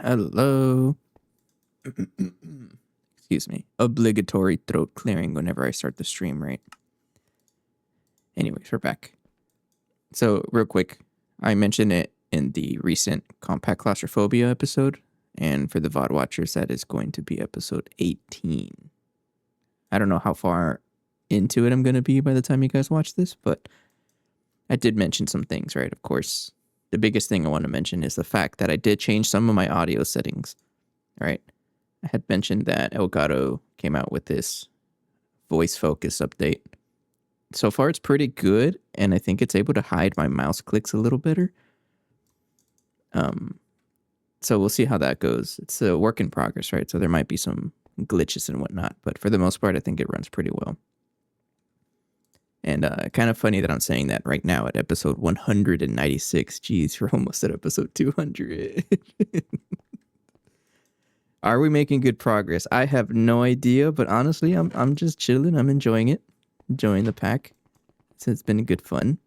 Hello. Excuse me. Obligatory throat clearing whenever I start the stream, right? Anyways, we're back. So, real quick, I mentioned it in the recent Compact Claustrophobia episode, and for the VOD watchers, that is going to be episode 18. I don't know how far into it I'm going to be by the time you guys watch this, but I did mention some things, right? Of course, the biggest thing I want to mention is the fact that I did change some of my audio settings, right? I had mentioned that Elgato came out with this voice focus update. So far, it's pretty good, and I think it's able to hide my mouse clicks a little better. So we'll see how that goes. It's a work in progress, right? So there might be some glitches and whatnot, but for the most part, I think it runs pretty well. And kind of funny that I'm saying that right now at episode 196. Geez, we're almost at episode 200. Are we making good progress? I have no idea, but honestly, I'm just chilling. I'm enjoying it, enjoying the pack. It's been good fun.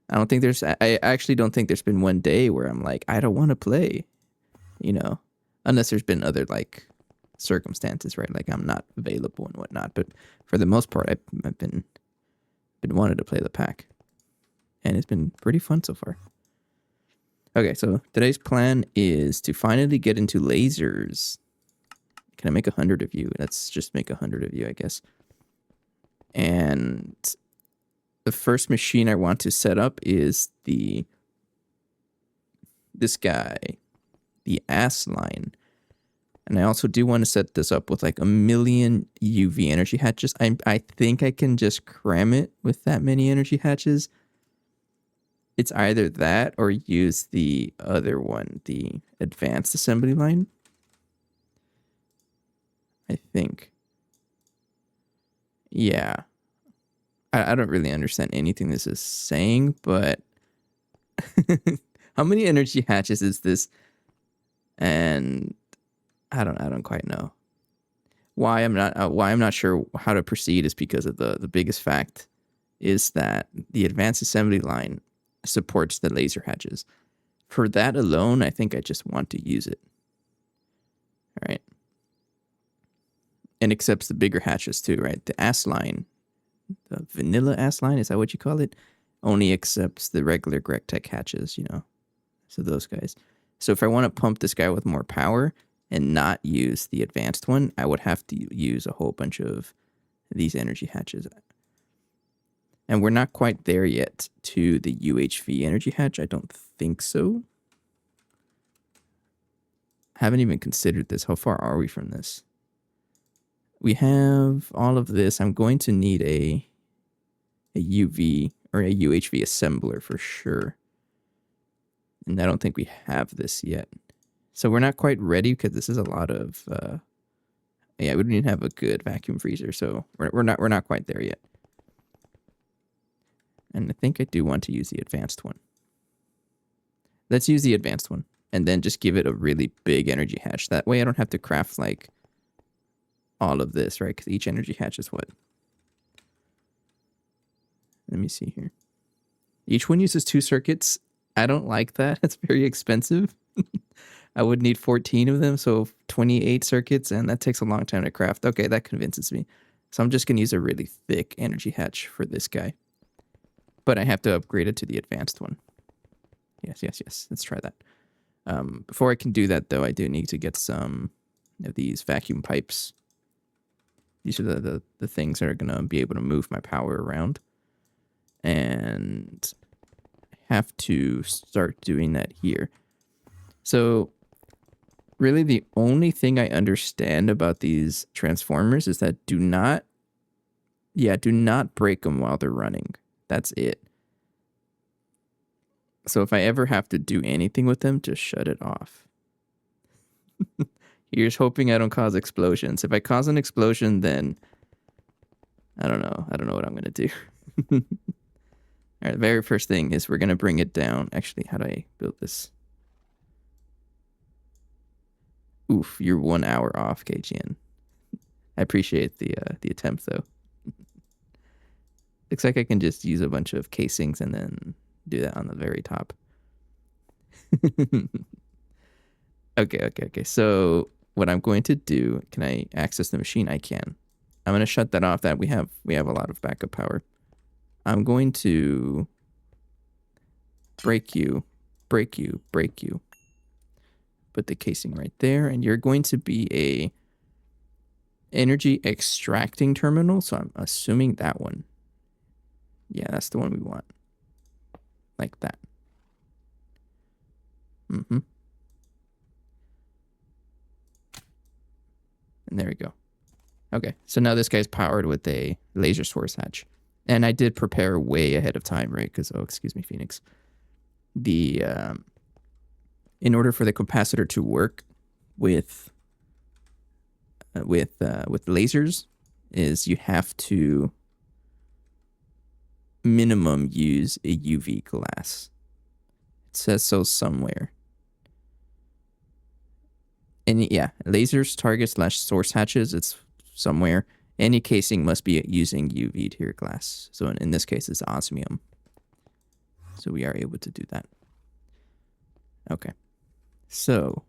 I actually don't think there's been one day where I'm like, I don't want to play, unless there's been other like circumstances, right? Like I'm not available and whatnot. But for the most part, I've been wanting to play the pack, and it's been pretty fun so far. Okay, so today's plan is to finally get into lasers. Can I make 100 of you? Let's just make 100 of you, I guess. And the first machine I want to set up is this guy, the ass line. And I also do want to set this up with like 1,000,000 UV energy hatches. I think I can just cram it with that many energy hatches. It's either that or use the other one, the advanced assembly line. I think. Yeah. I don't really understand anything this is saying, but how many energy hatches is this? And I don't quite know. Why I'm not sure how to proceed is because of the biggest fact is that the advanced assembly line supports the laser hatches. For that alone, I think I just want to use it. All right. And accepts the bigger hatches too, right? The ass line, the vanilla ass line, is that what you call it? Only accepts the regular Gregtech hatches, So those guys. So if I want to pump this guy with more power and not use the advanced one, I would have to use a whole bunch of these energy hatches. And we're not quite there yet to the UHV energy hatch. I don't think so. Haven't even considered this. How far are we from this? We have all of this. I'm going to need a UV or a UHV assembler for sure. And I don't think we have this yet. So we're not quite ready because this is a lot of... we don't even have a good vacuum freezer. So we're not quite there yet. And I think I do want to use the advanced one. Let's use the advanced one. And then just give it a really big energy hatch. That way I don't have to craft like all of this, right? Because each energy hatch is what? Let me see here. Each one uses 2 circuits. I don't like that. It's very expensive. I would need 14 of them, so 28 circuits, and that takes a long time to craft. Okay, that convinces me. So I'm just going to use a really thick energy hatch for this guy. But I have to upgrade it to the advanced one. Yes. Let's try that. Before I can do that, though, I do need to get some of these vacuum pipes. These are the things that are going to be able to move my power around. And I have to start doing that here. So really the only thing I understand about these transformers is that do not break them while they're running. That's it. So if I ever have to do anything with them, just shut it off. You're just hoping I don't cause explosions. If I cause an explosion, then I don't know. I don't know what I'm going to do. All right, the very first thing is we're going to bring it down. Actually, how do I build this? Oof, you're 1 hour off, KGN. I appreciate the attempt, though. Looks like I can just use a bunch of casings and then do that on the very top. Okay. So what I'm going to do, can I access the machine? I can. I'm going to shut that off. That we have a lot of backup power. I'm going to break you. Put the casing right there, and you're going to be a energy extracting terminal. So I'm assuming that one. Yeah, that's the one we want. Like that. Mm-hmm. And there we go. Okay, so now this guy's powered with a laser source hatch. And I did prepare way ahead of time, right? Because, oh, excuse me, Phoenix. The, in order for the capacitor to work with lasers, is you have to minimum use a UV glass. It says so somewhere. And yeah, lasers, targets, / source hatches, it's somewhere. Any casing must be using UV to your glass. So in this case, it's osmium. So we are able to do that. Okay. So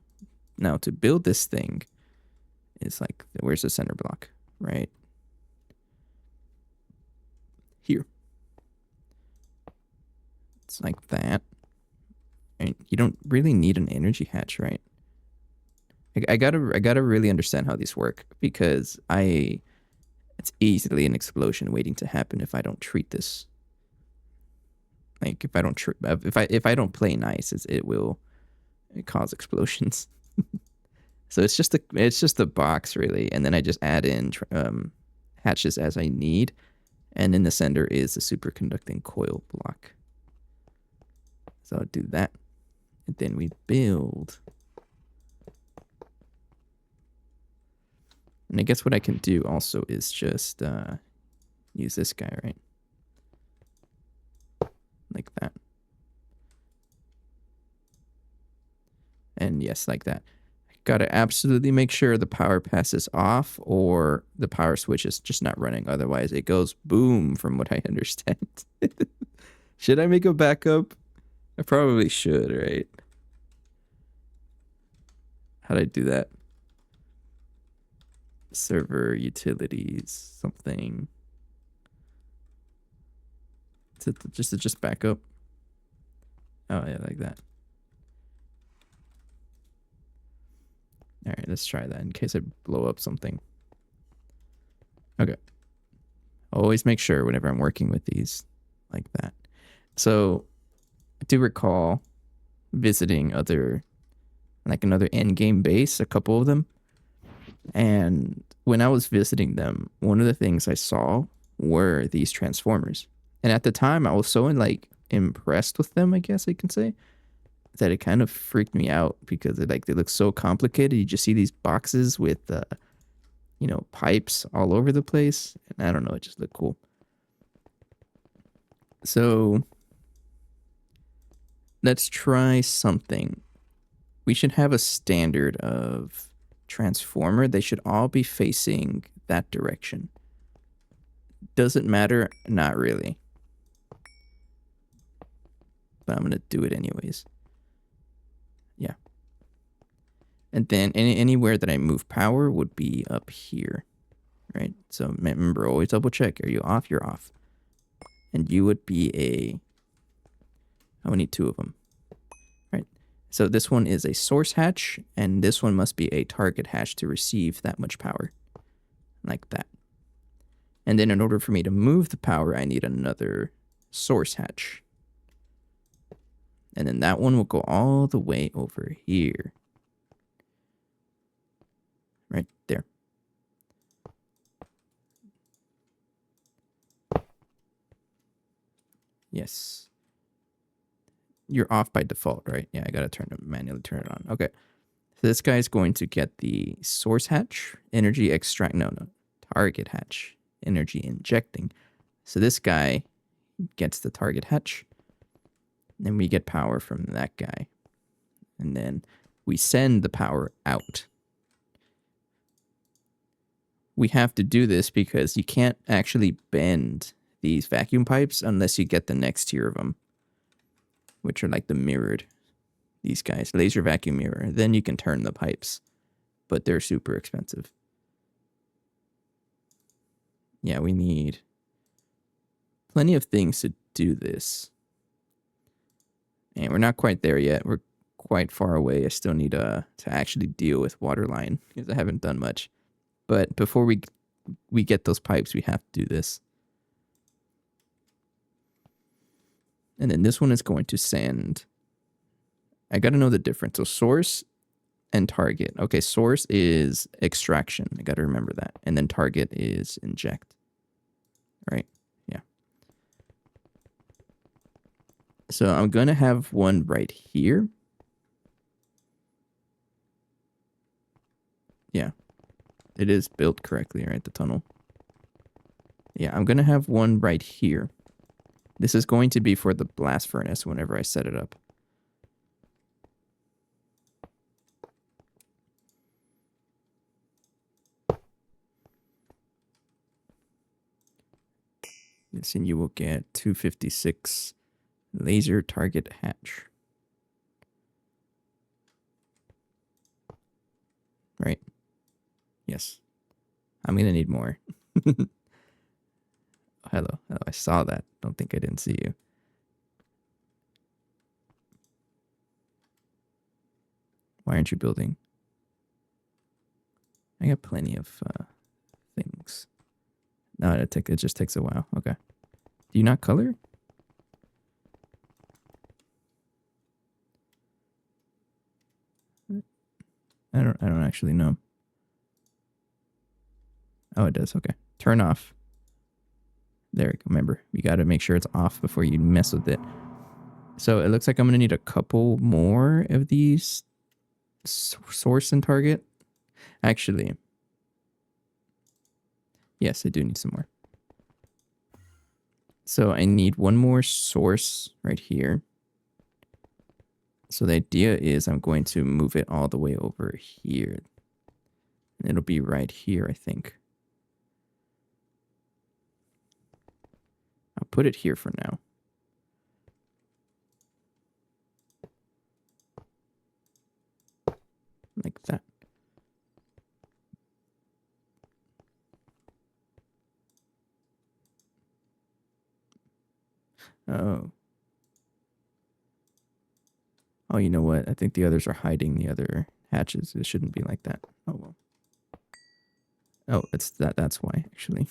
now to build this thing is like, where's the center block? Right here. It's like that. And you don't really need an energy hatch, right? I gotta really understand how these work, because it's easily an explosion waiting to happen if I don't treat this. Like if I don't play nice, it will cause explosions. So it's just a box really, and then I just add in hatches as I need, and in the center is the superconducting coil block. So I'll do that, and then we build. And I guess what I can do also is just use this guy, right? Like that. And yes, like that. Gotta absolutely make sure the power passes off or the power switch is just not running. Otherwise, it goes boom, from what I understand. Should I make a backup? I probably should, right? How'd I do that? Server utilities, something. Is it just backup? Oh yeah, like that. All right, let's try that in case I blow up something. Okay. Always make sure whenever I'm working with these like that. So I do recall visiting another endgame base, a couple of them. And when I was visiting them, one of the things I saw were these transformers. And at the time, I was so impressed with them, I guess I can say, that it kind of freaked me out because they look so complicated. You just see these boxes with pipes all over the place, and I don't know, it just looked cool. So let's try something. We should have a standard of transformer. They should all be facing that direction. Does it matter? Not really. But I'm gonna do it anyways. Yeah. And then anywhere that I move power would be up here, right? So remember, always double check. Are you off? You're off. And you would be we need 2 of them, right? So this one is a source hatch, and this one must be a target hatch to receive that much power, like that. And then in order for me to move the power, I need another source hatch. And then that one will go all the way over here. Right there. Yes. You're off by default, right? Yeah, I gotta manually turn it on. Okay. So this guy's going to get the source hatch, energy extract, no, target hatch, energy injecting. So this guy gets the target hatch. Then we get power from that guy. And then we send the power out. We have to do this because you can't actually bend these vacuum pipes unless you get the next tier of them, which are like the mirrored These guys, laser vacuum mirror. Then you can turn the pipes, but they're super expensive. Yeah, we need plenty of things to do this. And we're not quite there yet. We're quite far away. I still need to actually deal with waterline because I haven't done much. But before we get those pipes, we have to do this. And then this one is going to send. I got to know the difference. So source and target. Okay, source is extraction. I got to remember that. And then target is inject. Right? Yeah. So I'm going to have one right here. Yeah. It is built correctly, right? The tunnel. Yeah, I'm going to have one right here. This is going to be for the blast furnace whenever I set it up. Yes, and you will get 256 laser target hatch. Right? Yes. I'm going to need more. Hello. Oh, I saw that. Don't think I didn't see you. Why aren't you building? I got plenty of things. No, it just takes a while. Okay. Do you not color? I don't actually know. Oh, it does. Okay. Turn off. There we go. Remember, you got to make sure it's off before you mess with it. So it looks like I'm going to need a couple more of these source and target. Actually, yes, I do need some more. So I need one more source right here. So the idea is I'm going to move it all the way over here. And it'll be right here, I think. I'll put it here for now. Like that. Oh. Oh, you know what? I think the others are hiding the other hatches. It shouldn't be like that. Oh, well. Oh, it's that. That's why, actually.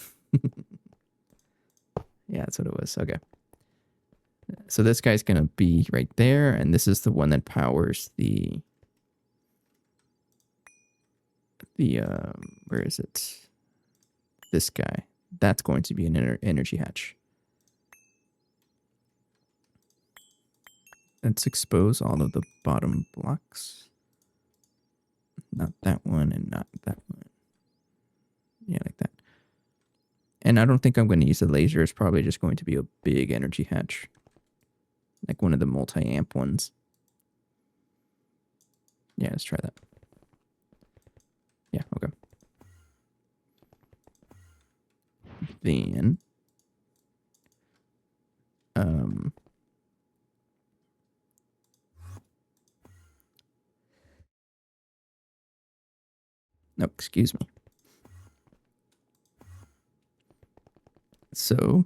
Yeah, that's what it was. Okay. So this guy's going to be right there, and this is the one that powers the where is it? This guy. That's going to be an energy hatch. Let's expose all of the bottom blocks. Not that one and not that one. Yeah, like that. And I don't think I'm going to use the laser. It's probably just going to be a big energy hatch. Like one of the multi-amp ones. Yeah, let's try that. Yeah, okay. Then no, excuse me. So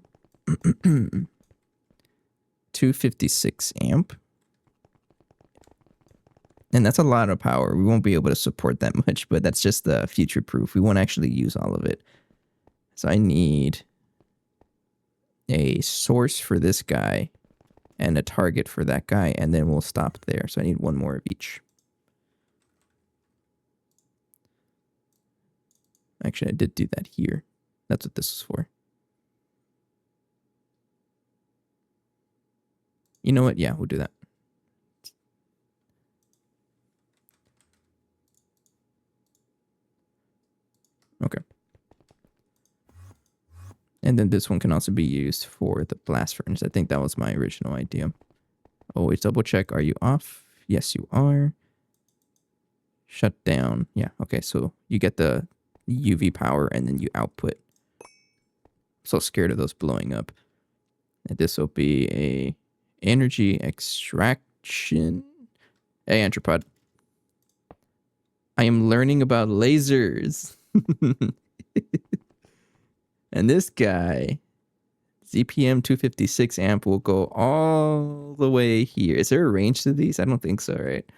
256 amp. And that's a lot of power. We won't be able to support that much, but that's just the future proof. We won't actually use all of it. So I need a source for this guy and a target for that guy, and then we'll stop there. So I need one more of each. Actually, I did do that here. That's what this is for. You know what? Yeah, we'll do that. Okay. And then this one can also be used for the blast furnace. I think that was my original idea. Always double check. Are you off? Yes, you are. Shut down. Yeah. Okay. So you get the UV power and then you output. So scared of those blowing up. And this will be a energy extraction. Hey, Anthropod. I am learning about lasers. And this guy, ZPM 256 amp, will go all the way here. Is there a range to these? I don't think so, right?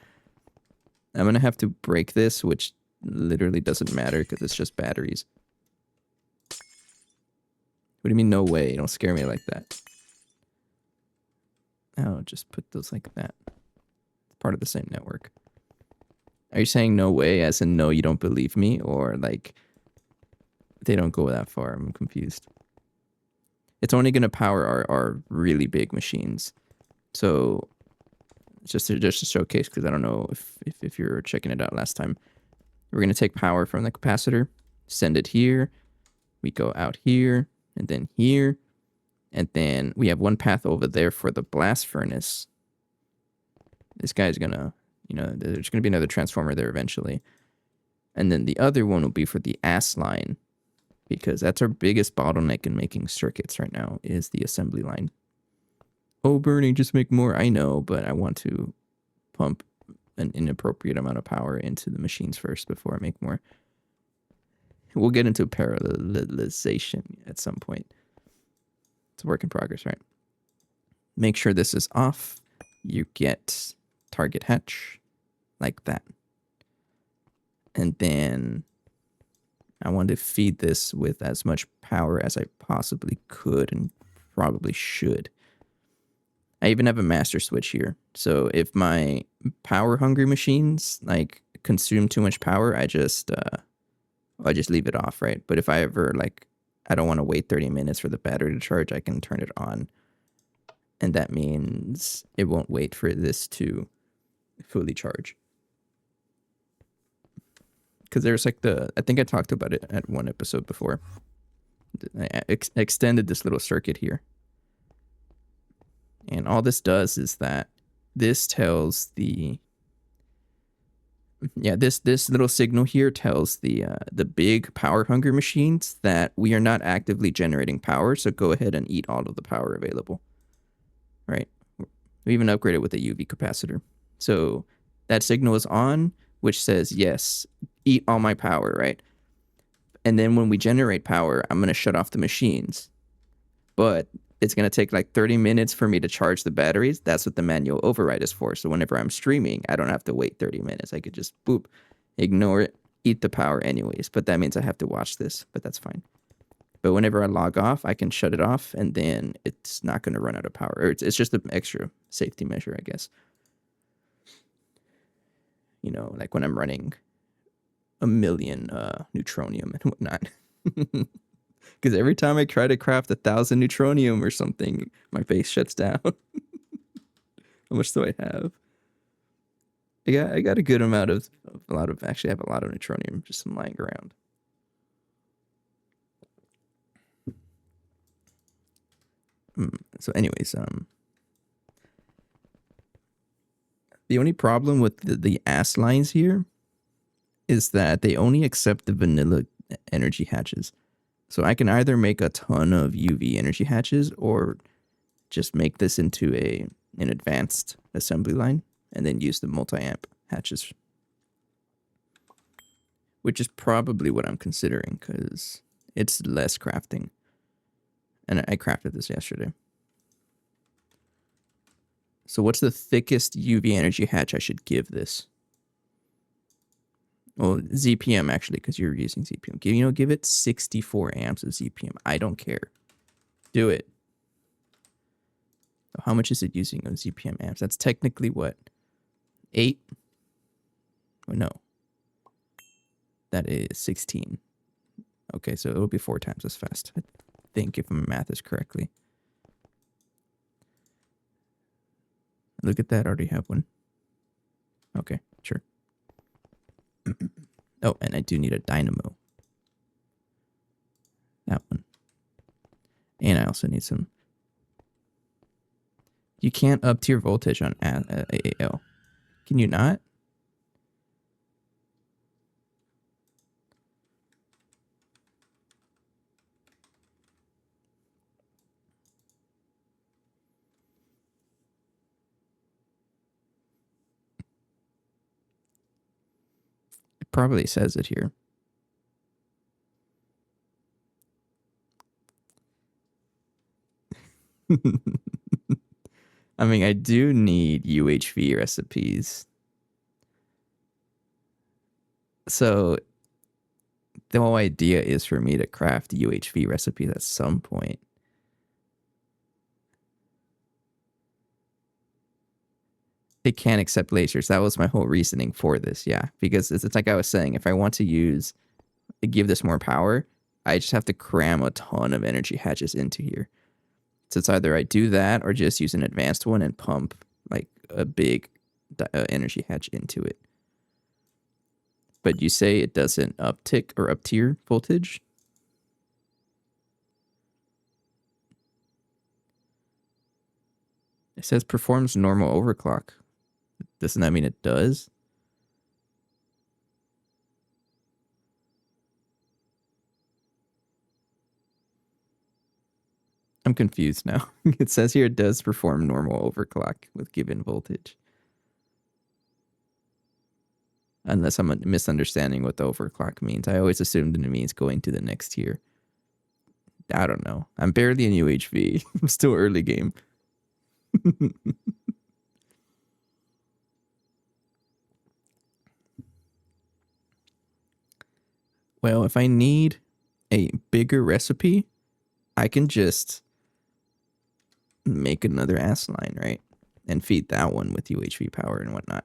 I'm going to have to break this, which literally doesn't matter because it's just batteries. What do you mean, no way? Don't scare me like that. Oh, just put those like that. It's part of the same network. Are you saying no way as in no, you don't believe me? Or like they don't go that far? I'm confused. It's only going to power our really big machines. So just to showcase, because I don't know if you're checking it out last time. We're going to take power from the capacitor, send it here. We go out here and then here. And then we have one path over there for the blast furnace. This guy's going to, there's going to be another transformer there eventually. And then the other one will be for the ass line, because that's our biggest bottleneck in making circuits right now is the assembly line. Oh, Bernie, just make more. I know, but I want to pump an inappropriate amount of power into the machines first before I make more. We'll get into parallelization at some point. It's a work in progress, right? Make sure this is off. You get target hatch like that. And then I want to feed this with as much power as I possibly could and probably should. I even have a master switch here. So if my power hungry machines like consume too much power, I just leave it off, right? But if I ever I don't want to wait 30 minutes for the battery to charge, I can turn it on. And that means it won't wait for this to fully charge. Because there's I think I talked about it at one episode before. I extended this little circuit here. And all this does is that this tells this little signal here tells the big power hungry machines that we are not actively generating power, so go ahead and eat all of the power available. Right? We even upgraded with a UV capacitor. So that signal is on, which says, yes, eat all my power, right? And then when we generate power, I'm going to shut off the machines. But it's going to take 30 minutes for me to charge the batteries. That's what the manual override is for. So whenever I'm streaming, I don't have to wait 30 minutes. I could just, boop, ignore it, eat the power anyways. But that means I have to watch this, but that's fine. But whenever I log off, I can shut it off, and then it's not going to run out of power. Or it's just an extra safety measure, I guess. Like when I'm running a million neutronium and whatnot. Because every time I try to craft 1,000 neutronium or something, my base shuts down. How much do I have? I got a good amount of actually I have a lot of neutronium just lying around. So anyways, the only problem with the ass lines here is that they only accept the vanilla energy hatches. So I can either make a ton of UV energy hatches or just make this into an advanced assembly line and then use the multi-amp hatches. Which is probably what I'm considering because it's less crafting. And I crafted this yesterday. So what's the thickest UV energy hatch I should give this? Well, ZPM actually, because you're using ZPM. Give it 64 amps of ZPM. I don't care. Do it. How much is it using of ZPM amps? That's technically what? 8? Oh, no. That is 16. Okay, so it'll be 4 times as fast. I think if my math is correctly. Look at that. I already have one. Okay, sure. Oh, and I do need a dynamo. That one. And I also need some. You can't up tier voltage on AAL. Can you not? Probably says it here. I mean, I do need UHV recipes. So the whole idea is for me to craft UHV recipes at some point. It can't accept lasers. That was my whole reasoning for this, yeah. Because it's like I was saying, if I want to give this more power, I just have to cram a ton of energy hatches into here. So it's either I do that or just use an advanced one and pump like a big energy hatch into it. But you say it doesn't uptick or up tier voltage? It says performs normal overclock. Doesn't that mean it does? I'm confused now. It says here it does perform normal overclock with given voltage. Unless I'm misunderstanding what the overclock means. I always assumed it means going to the next tier. I don't know. I'm barely in UHV. I'm still early game. Well, if I need a bigger recipe, I can just make another ass line, right? And feed that one with UHV power and whatnot.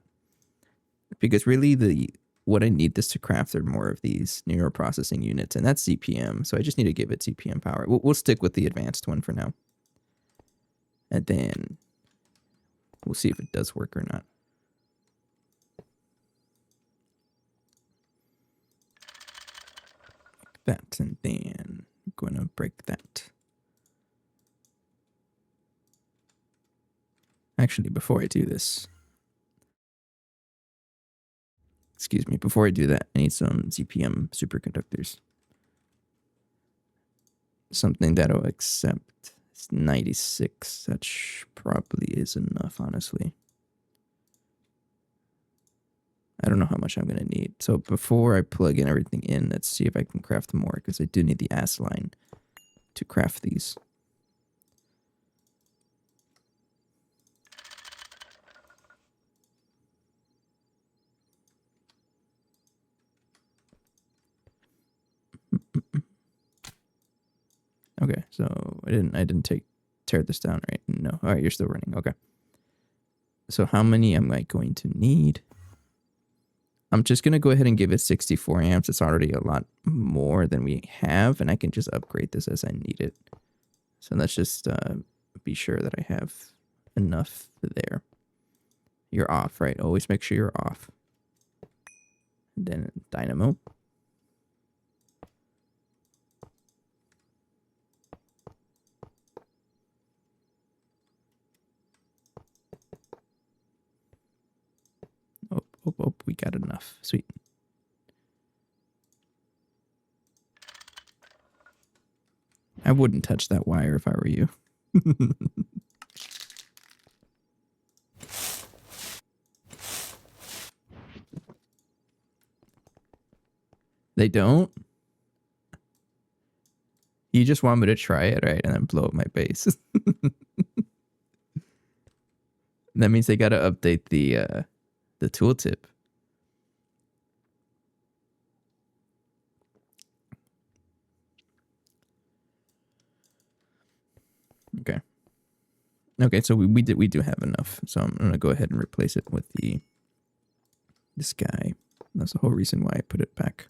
Because really what I need this to craft are more of these neural processing units, and that's CPM. So I just need to give it CPM power. We'll stick with the advanced one for now. And then we'll see if it does work or not. That, and then I'm going to break that. Actually, before I do this, excuse me, before I do that, I need some CPM superconductors. Something that'll accept 96. That probably is enough, honestly. I don't know how much I'm going to need. So before I plug in everything in, let's see if I can craft more, because I do need the ass line to craft these. Okay, so I didn't tear this down, right? No. All right, you're still running. Okay. So how many am I going to need? I'm just going to go ahead and give it 64 amps. It's already a lot more than we have, and I can just upgrade this as I need it. So let's just be sure that I have enough there. You're off, right? Always make sure you're off. And then dynamo. Oh, we got enough. Sweet. I wouldn't touch that wire if I were you. They don't? You just want me to try it, right? And then blow up my base. That means they got to update the tooltip. Okay. Okay, so we do have enough. So I'm gonna go ahead and replace it with this guy. That's the whole reason why I put it back.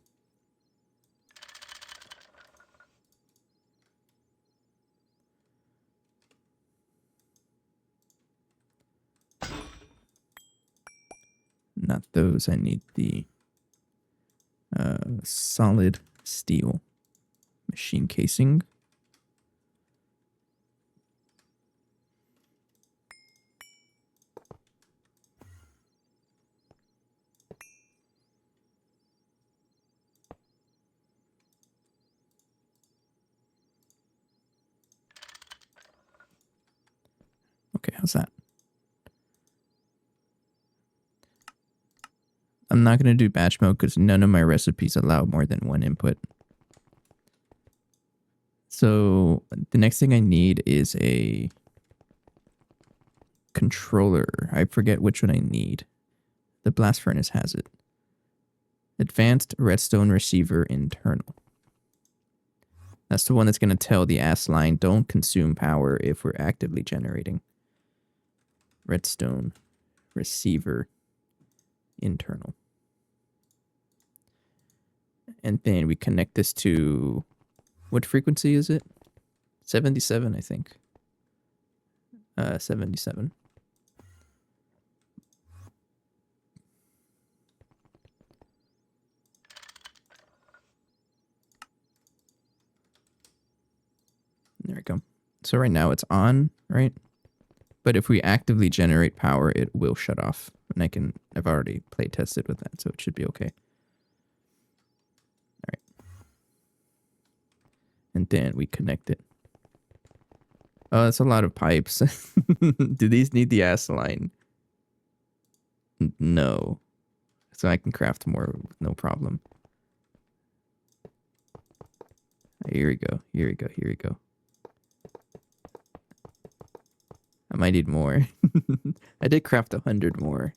Not those. I need the solid steel machine casing. Okay, how's that? I'm not going to do batch mode because none of my recipes allow more than one input. So the next thing I need is a controller. I forget which one I need. The blast furnace has it. Advanced redstone receiver internal. That's the one that's going to tell the ASS line don't consume power if we're actively generating. Redstone receiver internal. And then we connect this to, what frequency is it? 77, I think. 77. There we go. So right now it's on, right? But if we actively generate power, it will shut off. And I've already play tested with that, so it should be okay. All right. And then we connect it. Oh, that's a lot of pipes. Do these need the ASS line? No. So I can craft more with no problem. Here we go. Here we go. Here we go. I might need more. I did craft 100 more.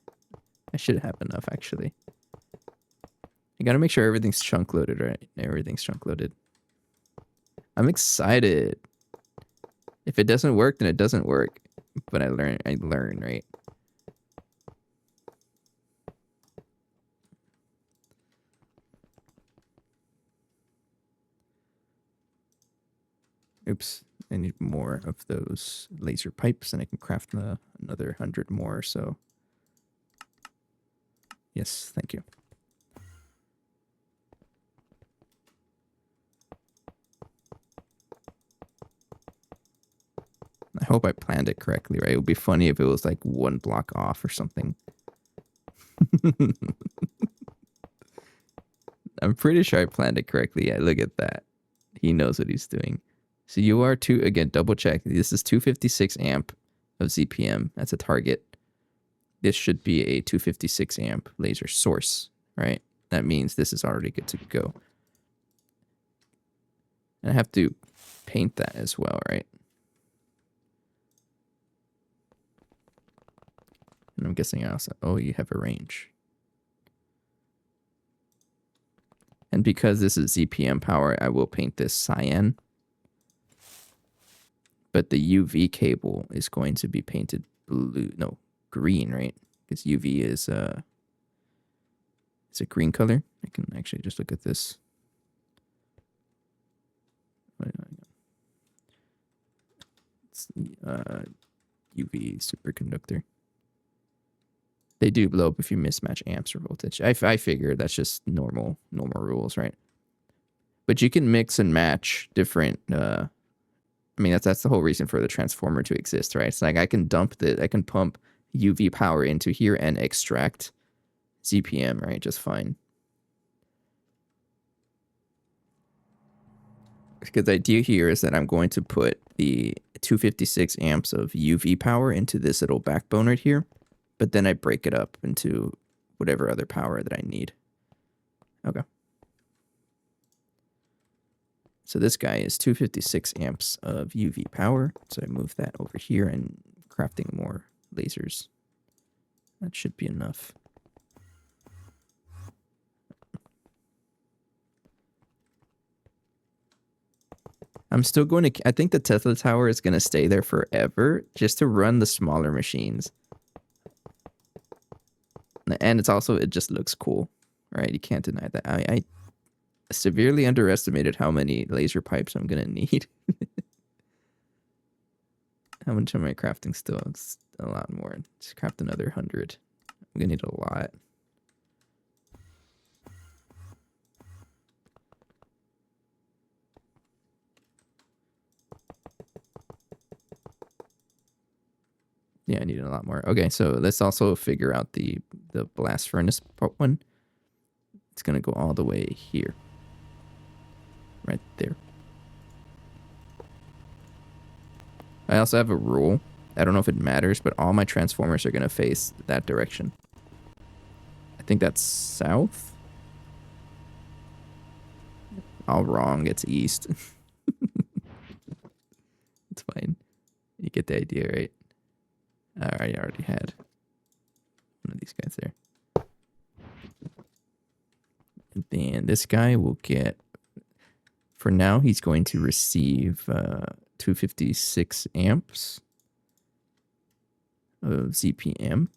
I should have enough, actually. I gotta make sure everything's chunk loaded, right? Everything's chunk loaded. I'm excited. If it doesn't work, then it doesn't work. But I learn, right? Oops. I need more of those laser pipes, and I can craft another 100 more, so... Yes, thank you. I hope I planned it correctly, right? It would be funny if it was like one block off or something. I'm pretty sure I planned it correctly. Yeah, look at that. He knows what he's doing. So you are again, double check. This is 256 amp of ZPM. That's a target. This should be a 256 amp laser source, right? That means this is already good to go. And I have to paint that as well, right? And I'm guessing I also, oh, you have a range. And because this is ZPM power, I will paint this cyan. But the UV cable is going to be painted blue, no, green, right? Because UV is it's a green color. I can actually just look at this. It's UV superconductor. They do blow up if you mismatch amps or voltage. I figure that's just normal rules, right? But you can mix and match different. I mean, that's the whole reason for the transformer to exist, right? It's like I can pump UV power into here and extract ZPM, right? Just fine. Because the idea here is that I'm going to put the 256 amps of UV power into this little backbone right here, but then I break it up into whatever other power that I need. Okay. So this guy is 256 amps of UV power. So I move that over here and crafting more lasers. That should be enough. I'm still going to, I think the Tesla tower is going to stay there forever just to run the smaller machines. And it's also, it just looks cool, right? You can't deny that. I severely underestimated how many laser pipes I'm going to need. How much am I crafting still? It's a lot more. Just craft another 100. I'm going to need a lot. Yeah, I need a lot more. Okay, so let's also figure out the blast furnace part one. It's going to go all the way here. Right there. I also have a rule. I don't know if it matters, but all my transformers are going to face that direction. I think that's south. All wrong. It's east. It's fine. You get the idea, right? I already had one of these guys there. And then this guy will get, for now, he's going to receive 256 amps of ZPM.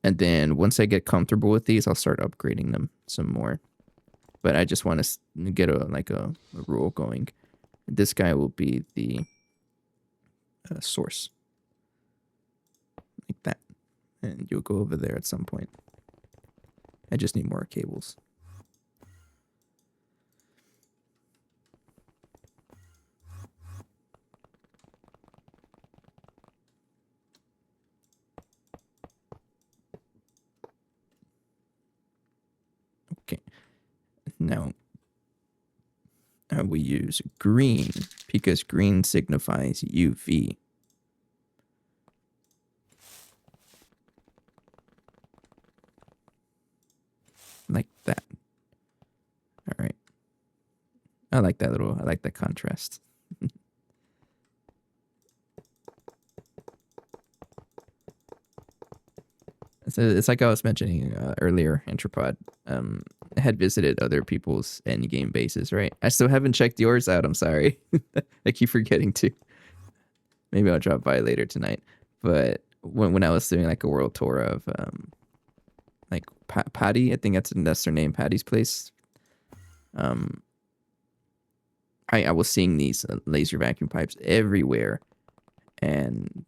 And then once I get comfortable with these, I'll start upgrading them some more. But I just want to get a rule going. This guy will be the source. Like that. And you'll go over there at some point. I just need more cables. Okay. Now, we use green because green signifies UV. Like that. All right. I like that contrast. It's like I was mentioning earlier, Entropod. I had visited other people's endgame bases, right? I still haven't checked yours out. I'm sorry. I keep forgetting to. Maybe I'll drop by later tonight. But when I was doing like a world tour of like Patty, I think that's her name, Patty's place. I was seeing these laser vacuum pipes everywhere, and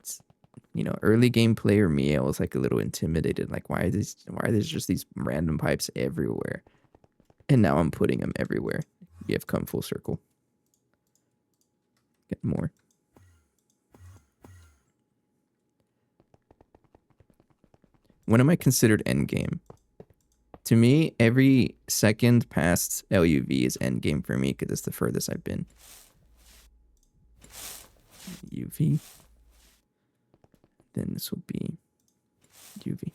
early game player me, I was like a little intimidated. Like, why are there just these random pipes everywhere? And now I'm putting them everywhere. You have come full circle. Get more. When am I considered endgame? To me, every second past LUV is endgame for me because it's the furthest I've been. UV. Then this will be UV.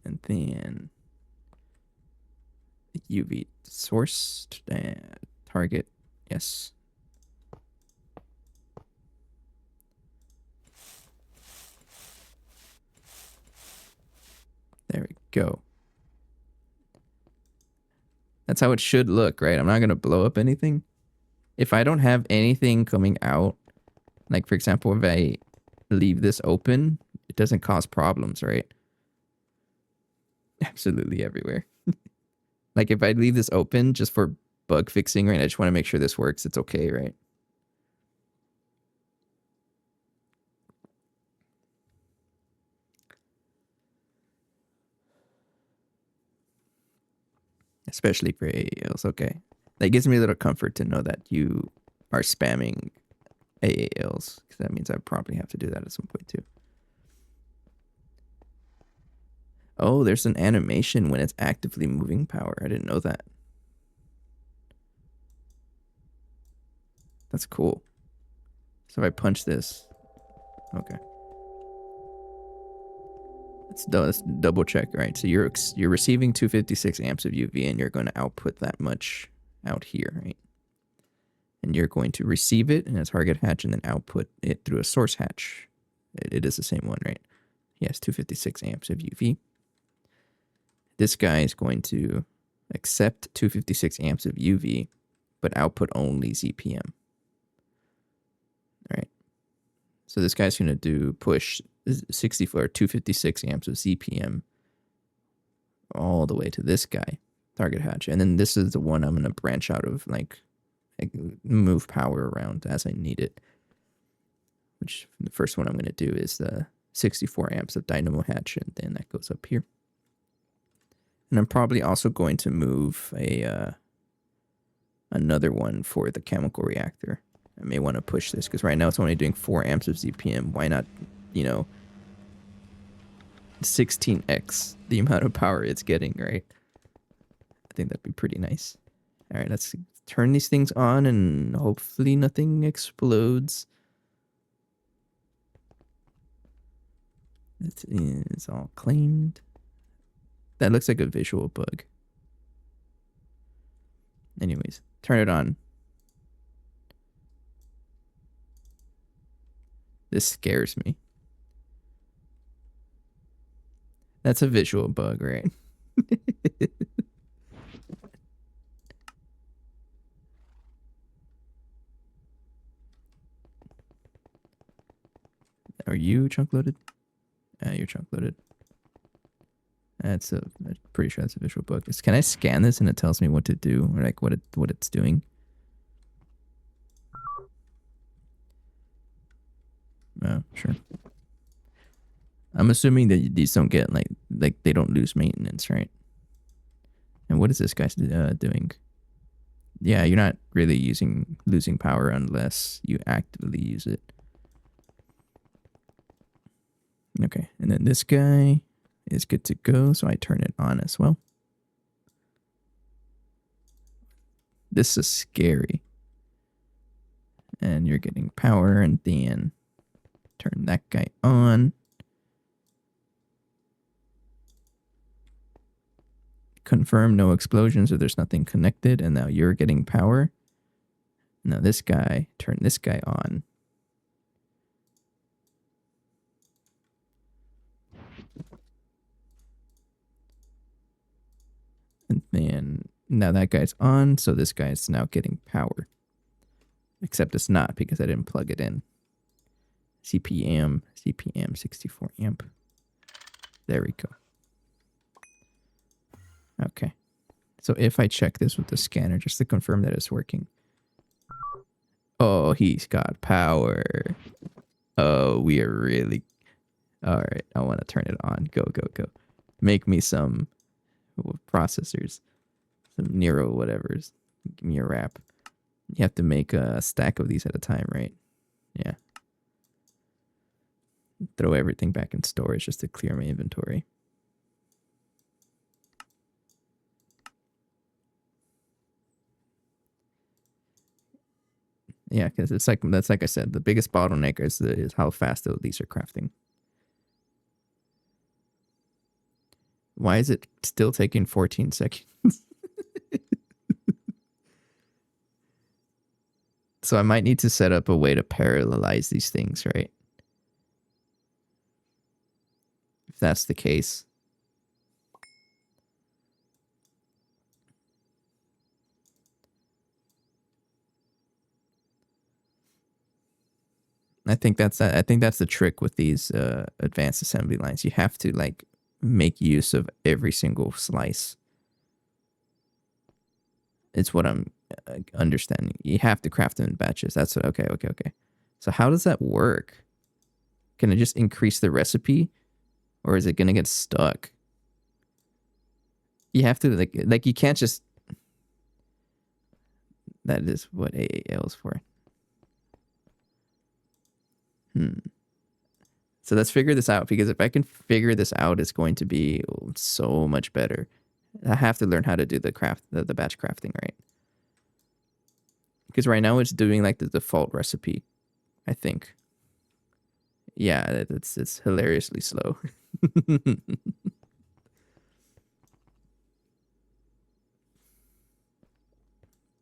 And then UV source, target, yes. There we go. That's how it should look, right? I'm not going to blow up anything. If I don't have anything coming out, like for example, if I leave this open, it doesn't cause problems, right? Absolutely everywhere. Like if I leave this open just for bug fixing, right? I just want to make sure this works. It's okay, right? Especially for AALs. Okay. That gives me a little comfort to know that you are spamming AALs, because that means I probably have to do that at some point too. Oh, there's an animation when it's actively moving power. I didn't know that. That's cool. So if I punch this, okay. Let's double check, right? So you're receiving 256 amps of UV, and you're going to output that much out here, right? And you're going to receive it in a target hatch and then output it through a source hatch. It is the same one, right? Yes, 256 amps of UV. This guy is going to accept 256 amps of UV, but output only ZPM. All right. So this guy's going to do push 64 256 amps of ZPM all the way to this guy, target hatch. And then this is the one I'm going to branch out of, like move power around as I need it. Which the first one I'm going to do is the 64 amps of dynamo hatch, and then that goes up here. And I'm probably also going to move another one for the chemical reactor. I may want to push this because right now it's only doing 4 amps of ZPM. Why not, 16x the amount of power it's getting, right? I think that'd be pretty nice. All right, let's turn these things on and hopefully nothing explodes. It is all claimed. That looks like a visual bug. Anyways, turn it on. This scares me. That's a visual bug, right? Are you chunk loaded? You're chunk loaded. I'm pretty sure that's a visual bug. Can I scan this and it tells me what to do, or like what it's doing? Oh, sure. I'm assuming that these don't get like they don't lose maintenance, right? And what is this guy doing? Yeah, you're not really losing power unless you actively use it. Okay, and then this guy is good to go, so I turn it on as well. This is scary. And you're getting power, and then turn that guy on. Confirm no explosions or there's nothing connected, and now you're getting power. Now this guy, turn this guy on. And then now that guy's on, so this guy's now getting power. Except it's not because I didn't plug it in. CPM 64 amp. There we go. Okay. So if I check this with the scanner just to confirm that it's working. Oh, he's got power. Oh, we are really... All right, I want to turn it on. Go, go, go. Make me some processors. Some Nero whatevers. Give me a wrap. You have to make a stack of these at a time, right? Yeah. Throw everything back in storage just to clear my inventory. Yeah, because it's like that's like I said, the biggest bottleneck is how fast these are crafting. Why is it still taking 14 seconds? So I might need to set up a way to parallelize these things, right? If that's the case. I think that's the trick with these advanced assembly lines. You have to like make use of every single slice. It's what I'm understanding. You have to craft them in batches. That's what. Okay. So how does that work? Can I just increase the recipe, or is it gonna get stuck? You have to like you can't just. That is what AAL is for. So let's figure this out, because if I can figure this out, it's going to be so much better. I have to learn how to do the batch crafting, right? Because right now it's doing like the default recipe, I think. Yeah, it's hilariously slow.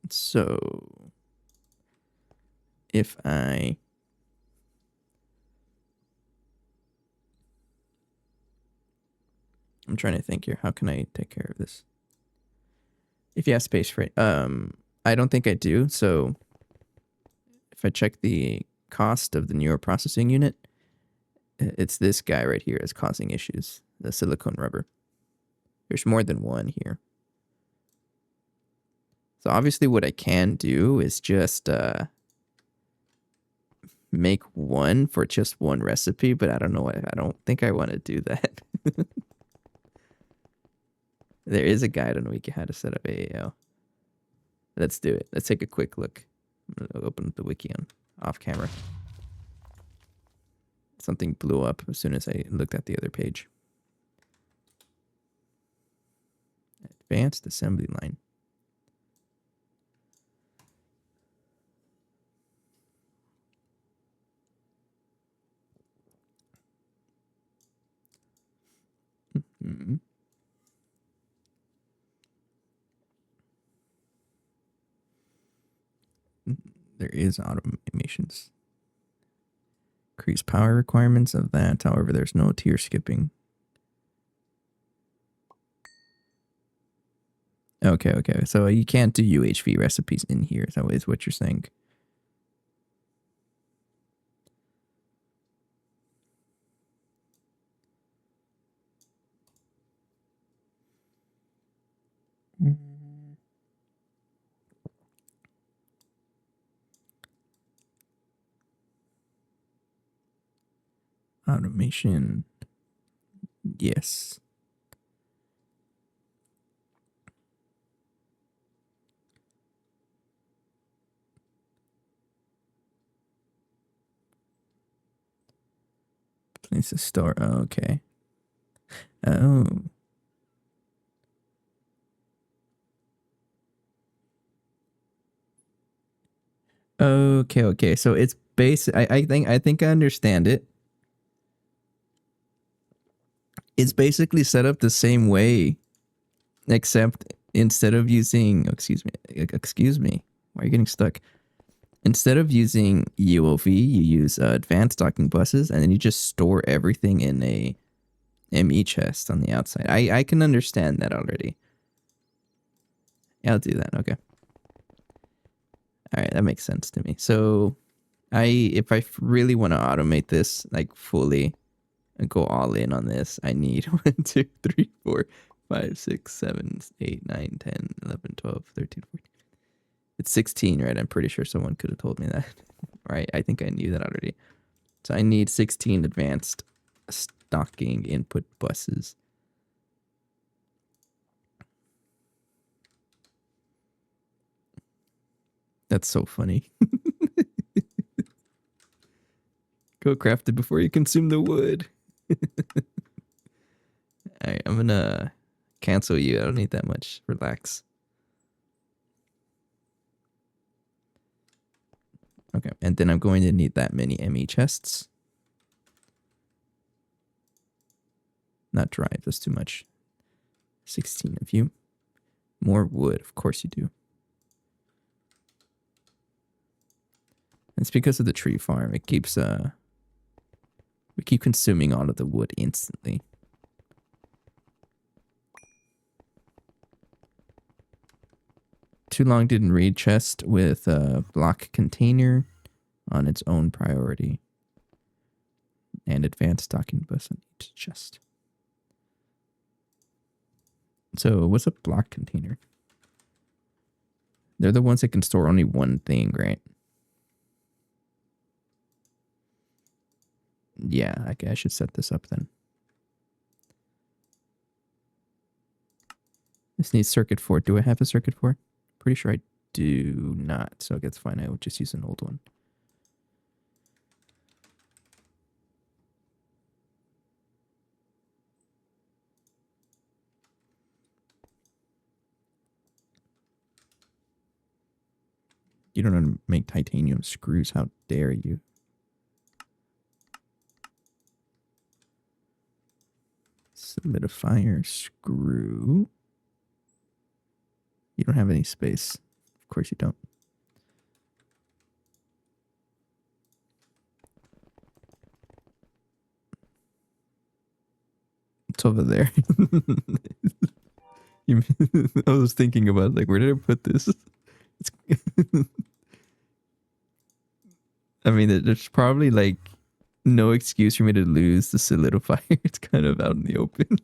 So if I'm trying to think here, how can I take care of this? If you have space for it. I don't think I do. So if I check the cost of the neural processing unit, it's this guy right here is causing issues. The silicone rubber. There's more than one here. So obviously what I can do is just make one for just one recipe, but I don't know. I don't think I want to do that. There is a guide on Wiki how to set up AAL. Let's do it. Let's take a quick look. I'm going to open up the wiki on off camera. Something blew up as soon as I looked at the other page. Advanced assembly line. is automations. Increase power requirements of that. However, there's no tier skipping. Okay. So you can't do UHV recipes in here. Is that what you're saying? Automation. Yes. Place a store. Okay. Oh. Okay. So it's basic. I think I understand it. It's basically set up the same way, except instead of using, excuse me, why are you getting stuck? Instead of using UOV, you use advanced docking buses, and then you just store everything in a ME chest on the outside. I can understand that already. Yeah, I'll do that. Okay. All right, that makes sense to me. So, if I really want to automate this like fully and go all in on this, I need 1, 2, 3, 4, 5, 6, 7, 8, 9, 10, 11, 12, 13, 14. It's 16, right? I'm pretty sure someone could have told me that. Right? I think I knew that already. So I need 16 advanced stocking input buses. That's so funny. Go craft it before you consume the wood. Alright, I'm gonna cancel you. I don't need that much. Relax. Okay, and then I'm going to need that many ME chests. Not drive, that's too much. 16 of you. More wood, of course you do. It's because of the tree farm. It keeps we keep consuming all of the wood instantly. Too long didn't read chest with a block container on its own priority. And advanced docking bus on each chest. So what's a block container? They're the ones that can store only one thing, right? Yeah, okay, I should set this up then. This needs circuit 4. Do I have a circuit 4? Pretty sure I do not, so that's fine. I would just use an old one. You don't know how to make titanium screws. How dare you? Solidifier screw. You don't have any space. Of course you don't. It's over there. I was thinking about like, where did I put this? I mean, there's probably like no excuse for me to lose the solidifier. It's kind of out in the open.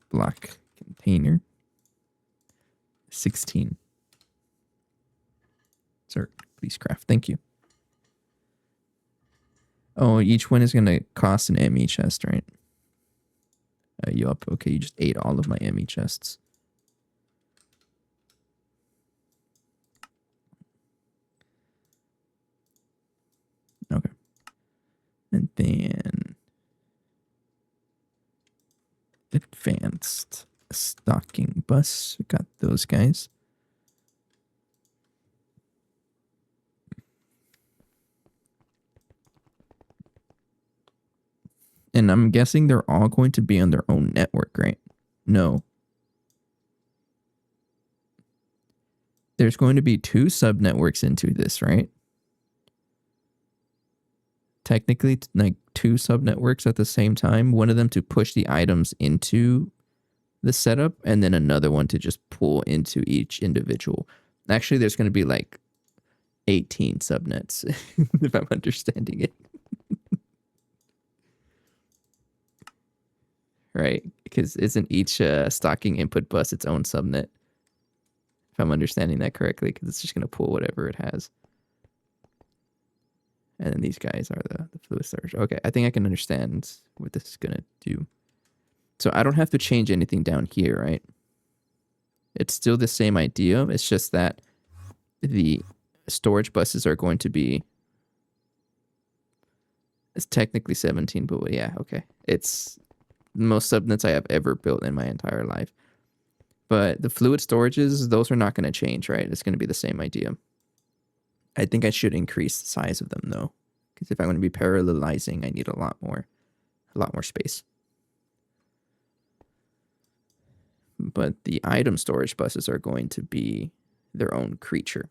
Block container. 16. Sir, please craft. Thank you. Oh, each one is going to cost an ME chest, right? Yup. Okay, you just ate all of my ME chests. Okay. And then advanced stocking bus. We got those guys. And I'm guessing they're all going to be on their own network, right? No. there's going to be 2 subnetworks into this, right? Technically, like 2 subnetworks at the same time. One of them to push the items into the setup, and then another one to just pull into each individual. Actually, there's going to be like 18 subnets, if I'm understanding it. Right? Because isn't each stocking input bus its own subnet? If I'm understanding that correctly, because it's just going to pull whatever it has. And then these guys are the fluid storage. Okay, I think I can understand what this is going to do. So I don't have to change anything down here, right? It's still the same idea. It's just that the storage buses are going to be... It's technically 17, but yeah, okay. It's the most subnets I have ever built in my entire life. But the fluid storages, those are not going to change, right? It's going to be the same idea. I think I should increase the size of them, though. Because if I'm going to be parallelizing, I need a lot more space. But the item storage buses are going to be their own creature.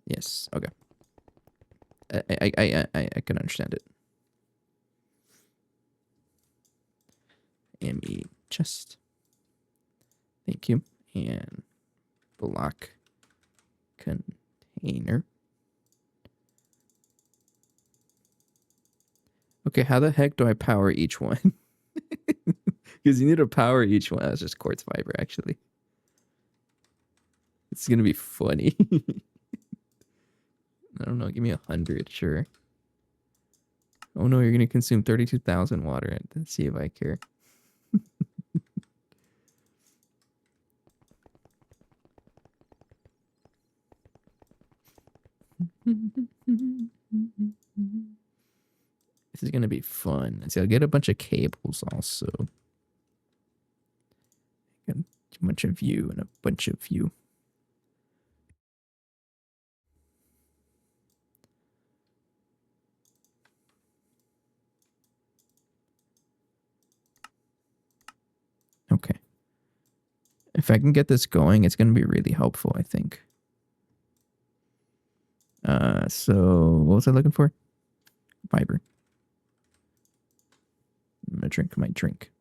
Yes, okay. I can understand it. ME chest. Thank you. And block container. Okay, how the heck do I power each one? Because you need to power each one. That's just quartz fiber, actually. It's going to be funny. I don't know. Give me 100, sure. Oh no, you're going to consume 32,000 water. Let's see if I care. This is going to be fun. See, I'll get a bunch of cables also. Got a bunch of you and a bunch of you. Okay. If I can get this going, it's going to be really helpful, I think. So what was I looking for? Fiber. I'm going to drink my drink.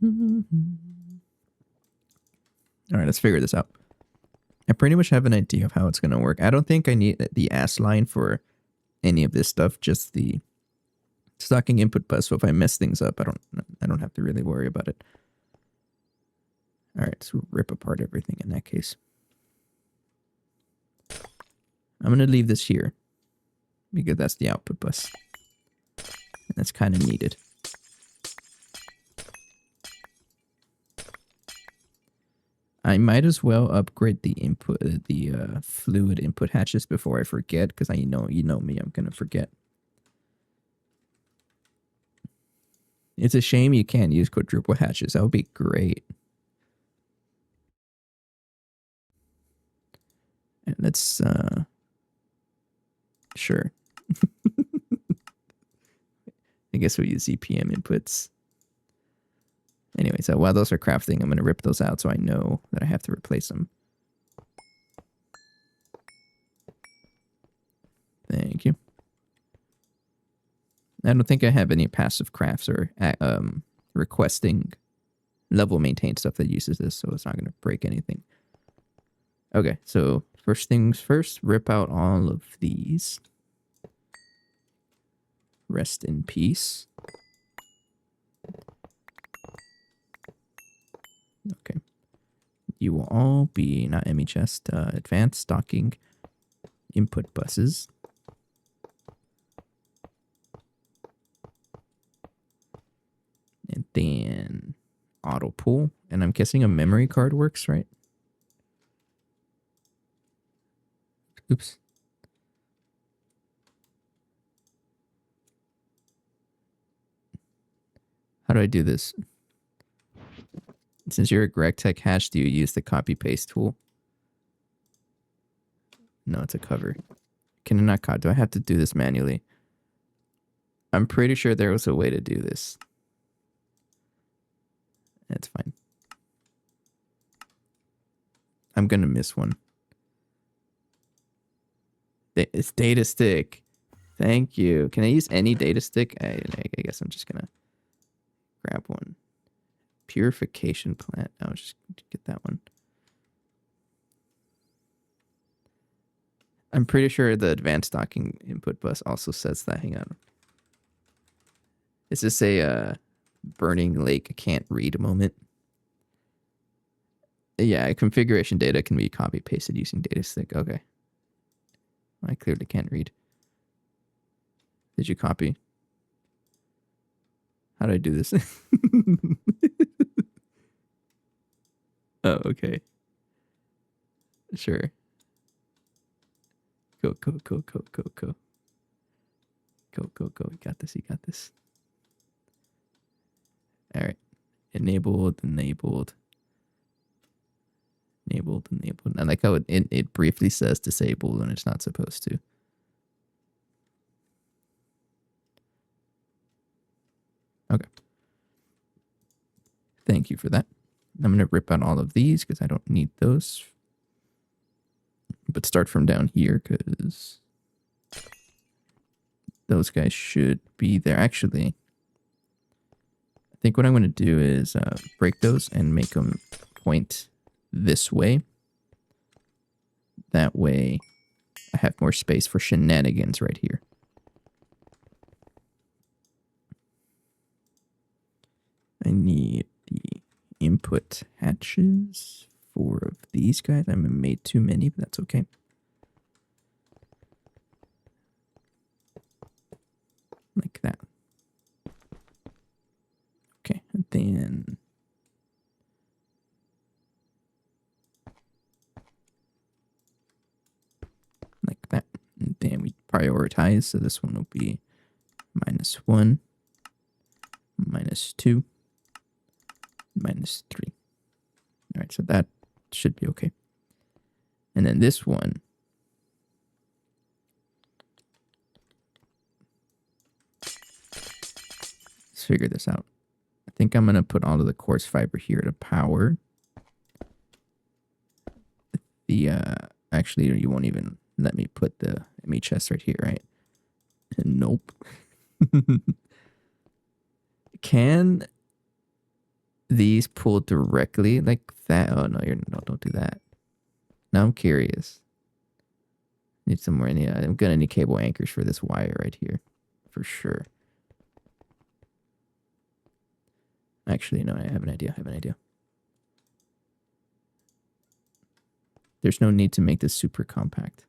All right, let's figure this out. I pretty much have an idea of how it's going to work. I don't think I need the ASS line for any of this stuff, just the stocking input bus. So if I mess things up, I don't have to really worry about it. All right, so rip apart everything in that case. I'm going to leave this here because that's the output bus. And that's kind of needed. I might as well upgrade the input, the fluid input hatches before I forget, because you know me, I'm gonna forget. It's a shame you can't use quadruple hatches. That would be great. And let's sure. I guess we'll use ZPM inputs. Anyway, so while those are crafting, I'm going to rip those out so I know that I have to replace them. Thank you. I don't think I have any passive crafts or requesting level maintained stuff that uses this, so it's not going to break anything. Okay, so first things first, rip out all of these. Rest in peace. Okay. You will all be, not ME chest, advanced stocking input buses. And then auto pull. And I'm guessing a memory card works, right? Oops. How do I do this? Since you're a Gregtech hash, do you use the copy paste tool? No, it's a cover. Can I not copy? Do I have to do this manually? I'm pretty sure there was a way to do this. That's fine. I'm gonna miss one. It's data stick. Thank you. Can I use any data stick? I guess I'm just gonna grab one. Purification plant. I'll just get that one. I'm pretty sure the advanced docking input bus also says that. Hang on. Is this a burning lake can't read moment? Yeah, configuration data can be copy pasted using data stick. Okay. I clearly can't read. Did you copy? How do I do this? Oh, okay. Sure. Go. Go. You got this. All right. Enabled. I like how it briefly says disabled when it's not supposed to. Okay. Thank you for that. I'm going to rip out all of these because I don't need those. But start from down here because those guys should be there. Actually, I think what I'm going to do is break those and make them point this way. That way I have more space for shenanigans right here. I need the input hatches. 4 of these guys. I made too many, but that's okay. Like that. Okay, and then like that. And then we prioritize. So this one will be -1, -2, -3. All right, so that should be okay. And then this one, let's figure this out. I think I'm going to put all of the quartz fiber here to power. The, actually, you won't even let me put the ME chest right here, right? Nope. Can these pull directly like that? Oh, no, no, don't do that. Now I'm curious. Need some more. Yeah, I'm gonna need cable anchors for this wire right here, for sure. Actually, no, I have an idea. There's no need to make this super compact.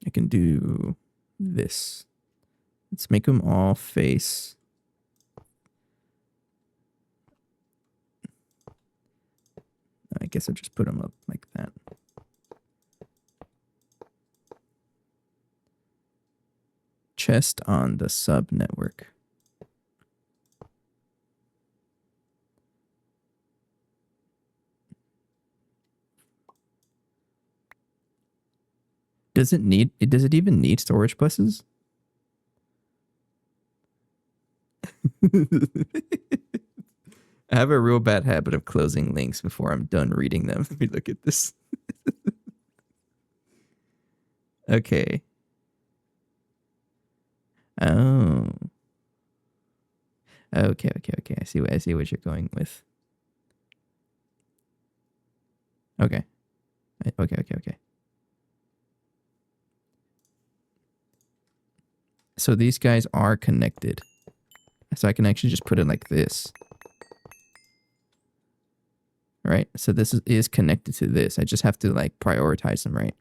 I can do this. Let's make them all face. I guess I'll just put them up like that. Chest on the sub network. Does it even need storage buses? I have a real bad habit of closing links before I'm done reading them. Let me look at this. Okay. Oh. Okay. I see what you're going with. Okay. Okay. So these guys are connected. So I can actually just put it like this. Right? So this is connected to this. I just have to like prioritize them, right?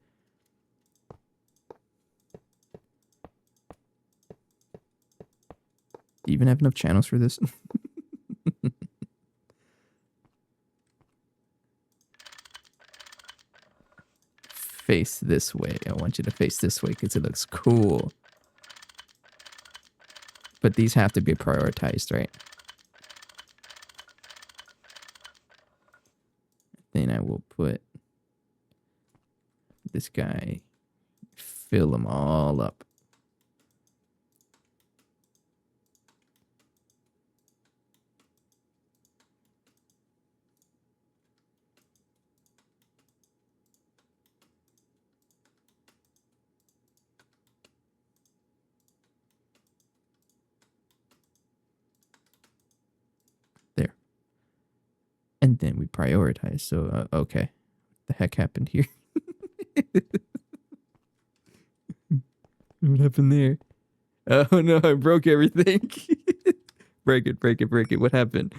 Do you even have enough channels for this? Face this way. I want you to face this way because it looks cool. But these have to be prioritized, right? Then I will put this guy, fill them all up. And then we prioritize. So, okay. The heck happened here? What happened there? Oh no, I broke everything. Break it, break it, break it. What happened?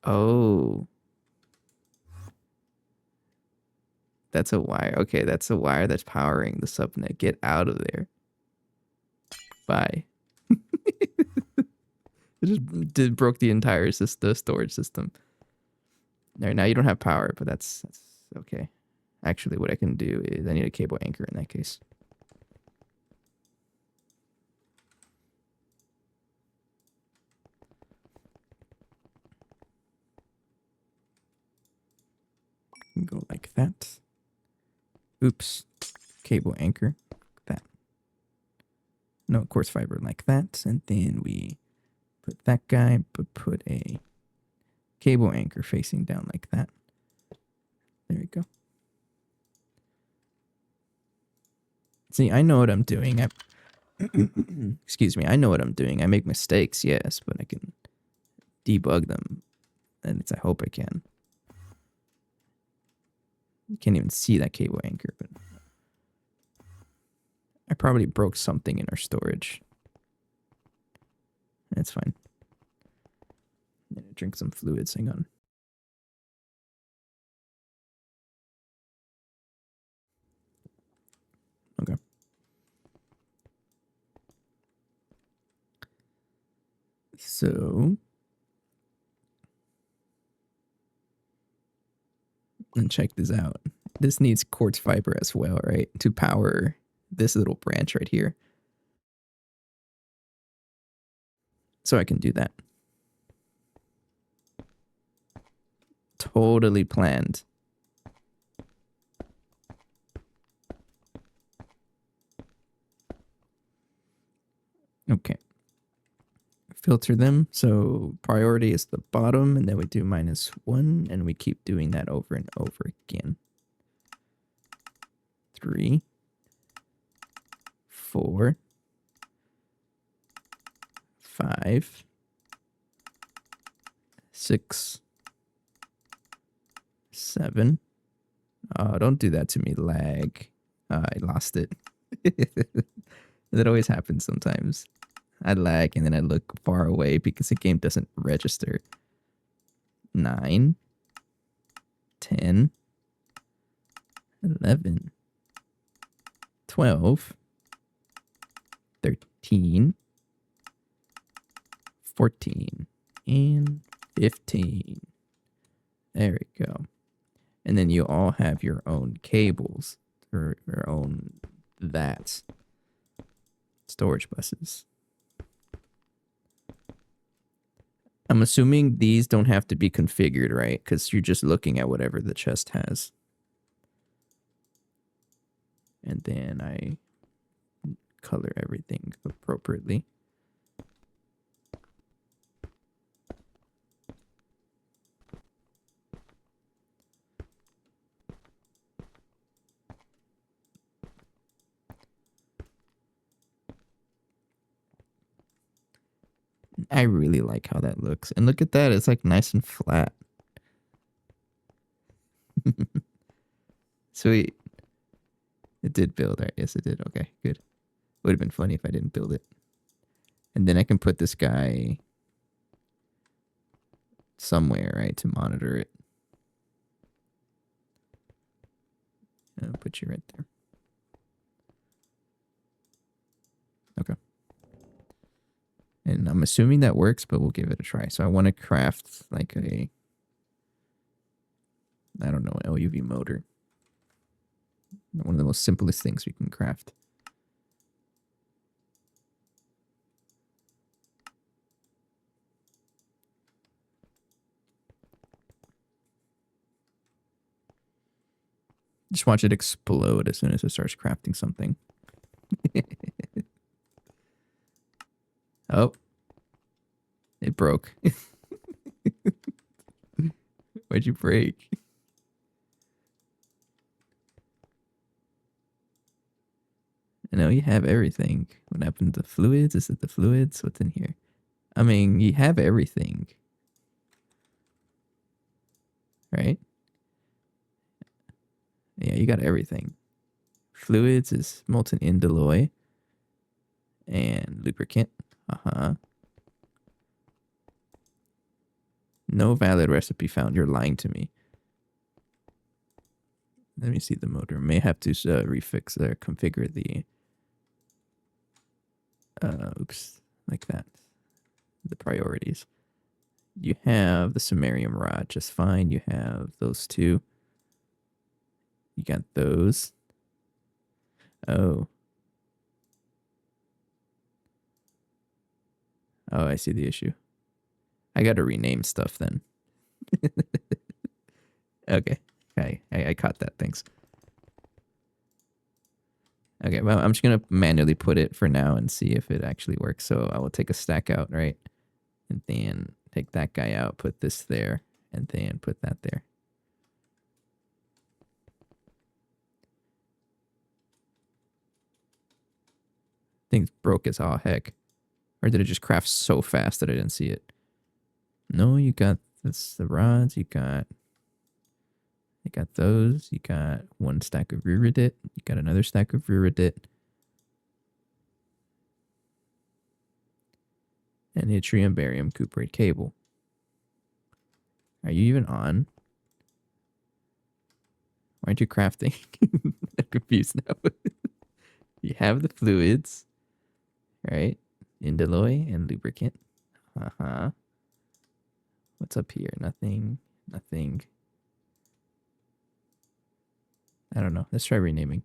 Oh. That's a wire. Okay, that's a wire that's powering the subnet. Get out of there. Bye. It just broke the entire the storage system. There, now you don't have power, but that's okay. Actually, what I can do is I need a cable anchor in that case. Go like that. Oops. Cable anchor. That. No, quartz fiber like that. And then we put that guy, but put a cable anchor facing down like that. There we go. See, I know what I'm doing. Excuse me. I know what I'm doing. I make mistakes, yes, but I can debug them. And I hope I can. You can't even see that cable anchor, but I probably broke something in our storage. That's fine. I'm gonna drink some fluids. Hang on. Okay. So, and check this out. This needs quartz fiber as well, right? To power this little branch right here. So I can do that. Totally planned. Okay. Filter them. So priority is the bottom, and then we do -1, and we keep doing that over and over again. 3, 4, 5, 6, 7. Oh, don't do that to me, lag. I lost it. That always happens sometimes. I lag and then I look far away because the game doesn't register. 9, 10, 11, 12, 13, 14, and 15. There we go. And then you all have your own cables or your own storage buses. I'm assuming these don't have to be configured, right? Because you're just looking at whatever the chest has. And then I color everything appropriately. I really like how that looks. And look at that. It's like nice and flat. Sweet. It did build, right? Yes, it did. Okay, good. Would have been funny if I didn't build it. And then I can put this guy somewhere, right, to monitor it. I'll put you right there. Okay. And I'm assuming that works, but we'll give it a try. So I want to craft like a, I don't know, LUV motor. One of the most simplest things we can craft. Just watch it explode as soon as it starts crafting something. Oh. It broke. Why'd you break? I know you have everything. What happened to the fluids? Is it the fluids? What's in here? I mean, you have everything. right? Yeah, you got everything. Fluids is molten indoloi and lubricant. No valid recipe found. You're lying to me. Let me see the motor. May have to refix or configure the oops, like that. The priorities. You have the samarium rod just fine. You have those two. You got those. Oh. Oh, I see the issue. I got to rename stuff then. Okay. I caught that. Thanks. Okay, well, I'm just going to manually put it for now and see if it actually works. So I will take a stack out, right? And then take that guy out, put this there, and then put that there. Thing's broke as all heck. Or did it just craft so fast that I didn't see it? No, you got this, the rods, you got those, you got one stack of ruridit, you got another stack of ruridit. And yttrium barium cuprate cable. Are you even on? Why aren't you crafting? I'm confused now. You have the fluids, right? Indoloi and lubricant. What's up here? Nothing. I don't know. Let's try renaming.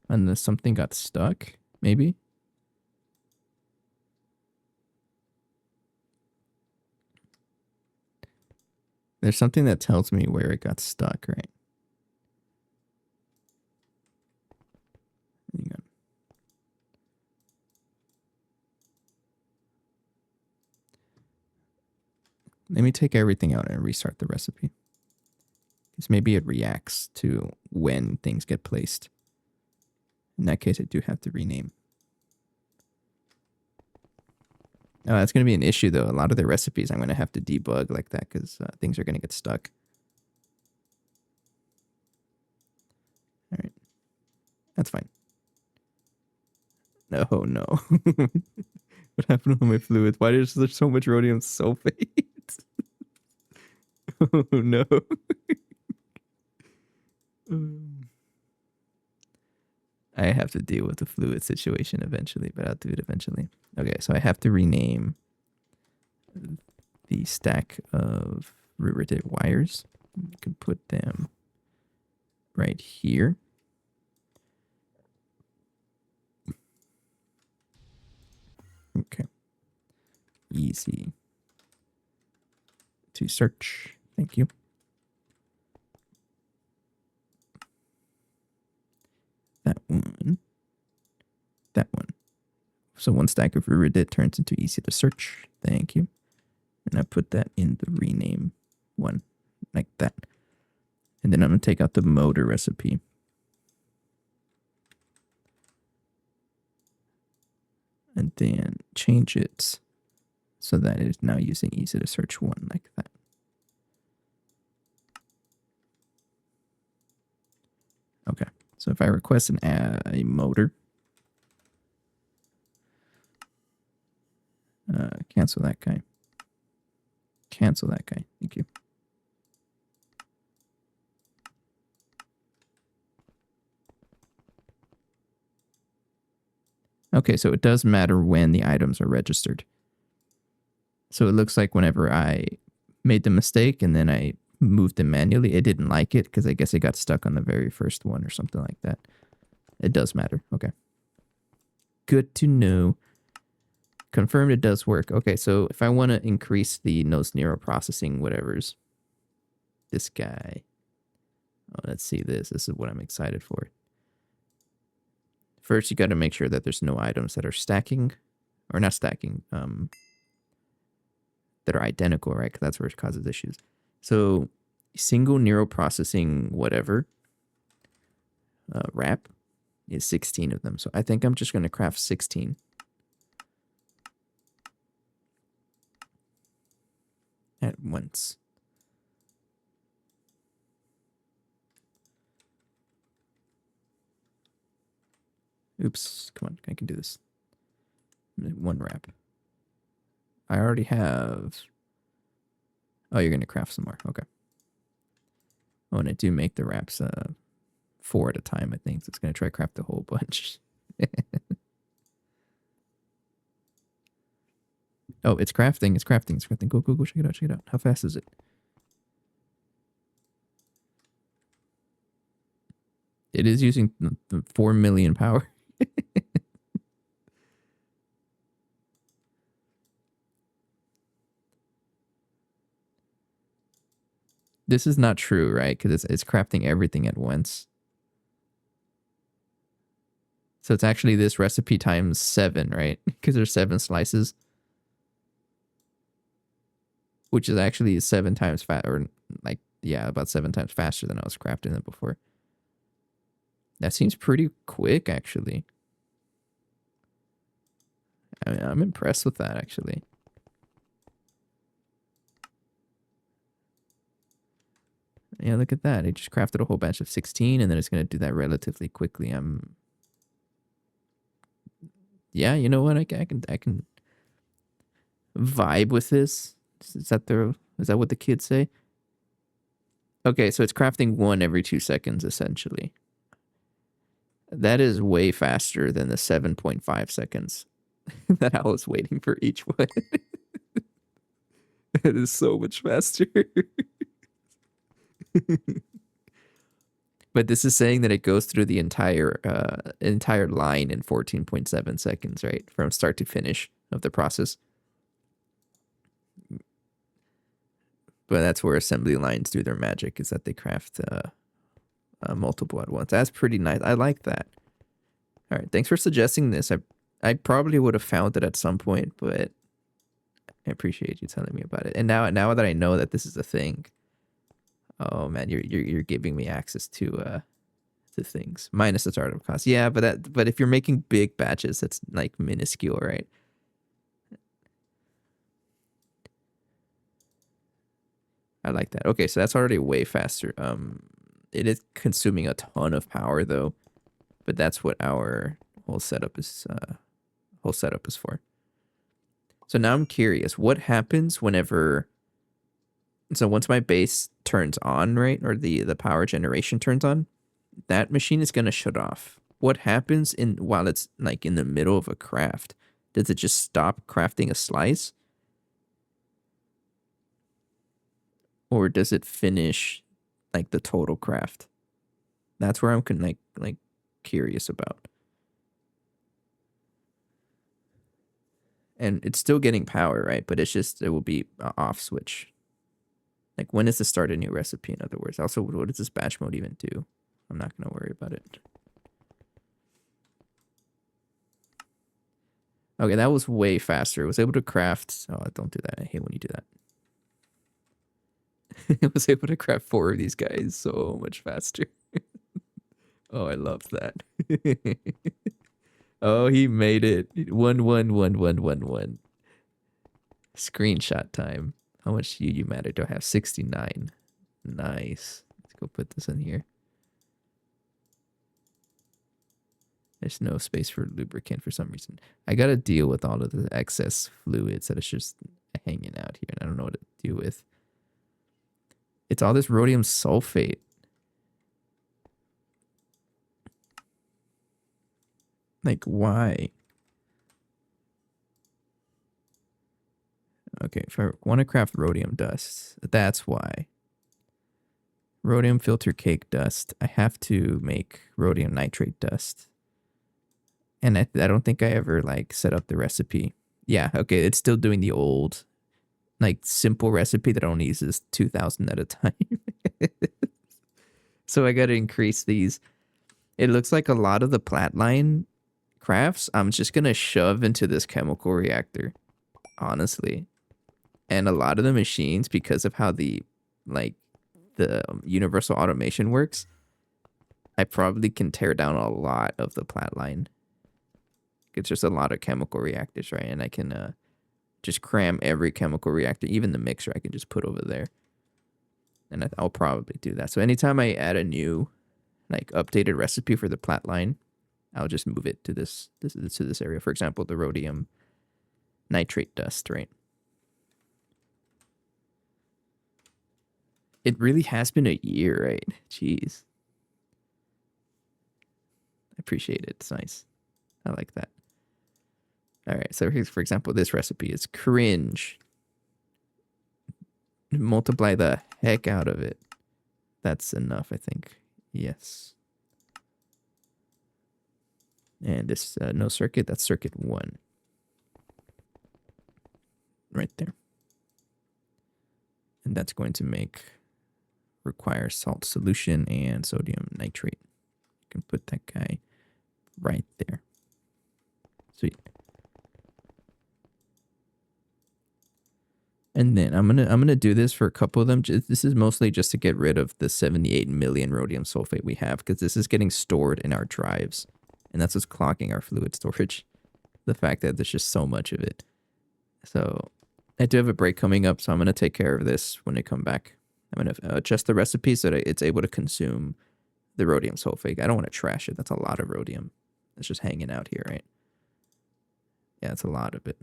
Unless something got stuck, maybe? There's something that tells me where it got stuck, right? Hang on. Let me take everything out and restart the recipe. Because maybe it reacts to when things get placed. In that case, I do have to rename. Oh, that's going to be an issue, though. A lot of the recipes I'm going to have to debug like that because things are going to get stuck. All right. That's fine. No. What happened to my fluids? Why is there so much rhodium sulfate? Oh, no. I have to deal with the fluid situation eventually, but I'll do it eventually. Okay, so I have to rename the stack of ruridit wires. You can put them right here. Okay. Easy to search. Thank you. That one. That one. So one stack of ruridit turns into easy to search. Thank you. And I put that in the rename one, like that. And then I'm going to take out the motor recipe. And then change it so that it is now using easy to search one, like that. Okay, so if I request a motor, cancel that guy. Cancel that guy. Thank you. Okay, so it does matter when the items are registered. So it looks like whenever I made the mistake and then I moved them manually, it didn't like it because I guess it got stuck on the very first one or something like that. It does matter. Okay. Good to know. Confirmed it does work. Okay, so if I want to increase the nose neural processing, whatever's this guy. Oh, let's see this. This is what I'm excited for. First, you got to make sure that there's no items that are stacking, or not stacking, that are identical, right? Because that's where it causes issues. So, single neural processing, whatever, wrap is 16 of them. So I think I'm just going to craft 16. at once. Oops, come on, I can do this. One wrap. I already have... Oh, you're going to craft some more. Okay. Oh, and I do make the wraps 4 at a time, I think. So it's going to try to craft a whole bunch. Oh, it's crafting. It's crafting. It's crafting. Go, go, go. Check it out. Check it out. How fast is it? It is using 4 million power. This is not true, right? Because it's crafting everything at once. So it's actually this recipe times 7, right? Because there's 7 slices. Which is actually 7 times or like, yeah, about 7 times faster than I was crafting it before. That seems pretty quick, actually. I mean, I'm impressed with that, actually. Yeah, look at that. It just crafted a whole batch of 16, and then it's going to do that relatively quickly. Yeah, you know what? I can vibe with this. Is that what the kids say? Okay, so it's crafting 1 every 2 seconds, essentially. That is way faster than the 7.5 seconds that I was waiting for each one. It is so much faster. But this is saying that it goes through the entire line in 14.7 seconds, right? From start to finish of the process. But that's where assembly lines do their magic, is that they craft multiple at once. That's pretty nice. I like that. All right, thanks for suggesting this. I probably would have found it at some point, but I appreciate you telling me about it. And now that I know that this is a thing, oh man, you're giving me access to things minus the startup cost. Yeah, but if you're making big batches, that's like minuscule, right? I like that. Okay, so that's already way faster. It is consuming a ton of power though, but that's what our whole setup is for. So now I'm curious, what happens whenever... So once my base turns on, right, or the power generation turns on, that machine is going to shut off. What happens while it's like in the middle of a craft? Does it just stop crafting a slice? Or does it finish like the total craft? That's where I'm like curious about. And it's still getting power, right? But it will be an off switch. Like, when is the start a new recipe, in other words? Also, what does this batch mode even do? I'm not going to worry about it. Okay, that was way faster. It was able to craft... Oh, don't do that. I hate when you do that. It was able to craft 4 of these guys so much faster. Oh, I love that. Oh, he made it. 1111111. Screenshot time. How much you matter? Do I have 69? Nice. Let's go put this in here. There's no space for lubricant for some reason. I got to deal with all of the excess fluids that is just hanging out here, and I don't know what to do with. It's all this rhodium sulfate. Like, why? Okay, if I want to craft rhodium dust, that's why. Rhodium filter cake dust. I have to make rhodium nitrate dust. And I don't think I ever like set up the recipe. Yeah, okay, it's still doing the old like simple recipe that only uses 2,000 at a time. So I got to increase these. It looks like a lot of the platline crafts I'm just going to shove into this chemical reactor, honestly. And a lot of the machines, because of how the universal automation works, I probably can tear down a lot of the platline. It's just a lot of chemical reactors, right? And I can just cram every chemical reactor, even the mixer I can just put over there. And I'll probably do that. So anytime I add a new, like, updated recipe for the plat line, I'll just move it to this area. For example, the rhodium nitrate dust, right? It really has been a year, right? Jeez. I appreciate it. It's nice. I like that. All right. So here's, for example, this recipe is cringe. Multiply the heck out of it. That's enough, I think. Yes. And this no circuit, that's circuit 1. Right there. And that's going to require salt solution and sodium nitrate. You can put that guy right there. Sweet. And then I'm gonna do this for a couple of them. This is mostly just to get rid of the 78 million rhodium sulfate we have, because this is getting stored in our drives, and that's what's clogging our fluid storage. The fact that there's just so much of it. So I do have a break coming up, so I'm gonna take care of this when I come back. I'm gonna adjust the recipe so that it's able to consume the rhodium sulfate. I don't want to trash it. That's a lot of rhodium. It's just hanging out here, right? Yeah, it's a lot of it.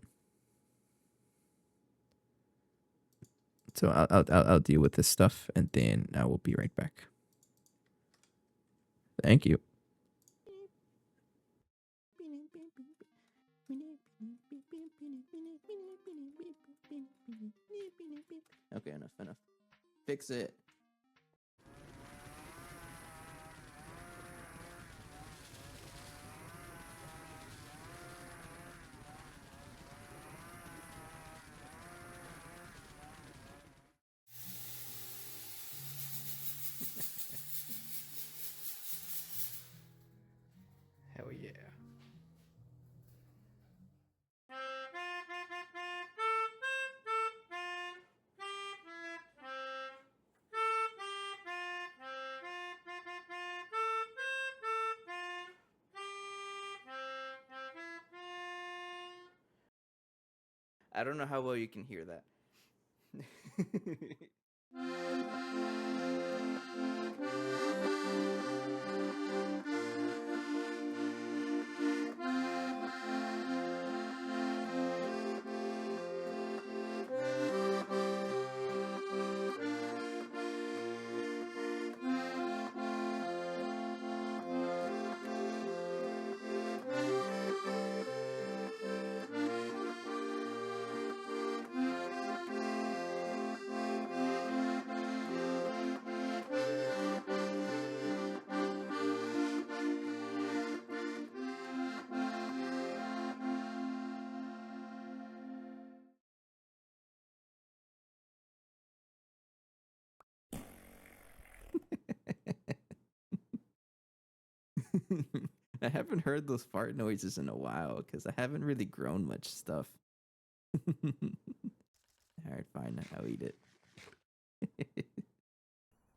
So I'll deal with this stuff, and then I will be right back. Thank you. Okay, enough. Fix it. Hell yeah. I don't know how well you can hear that. I haven't heard those fart noises in a while because I haven't really grown much stuff. Alright, fine. I'll eat it.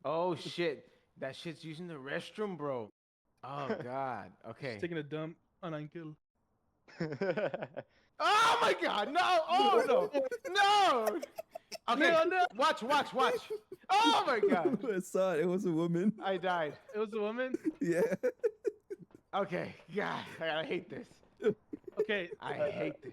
Oh shit, that shit's using the restroom, bro. Oh god. Okay. Just taking a dump on Uncle. Oh my god, no! Oh no! No! Okay, No, no. watch. Oh my god. I saw it. It was a woman. I died. It was a woman. Yeah. Okay, god, I hate this. Okay. I hate this.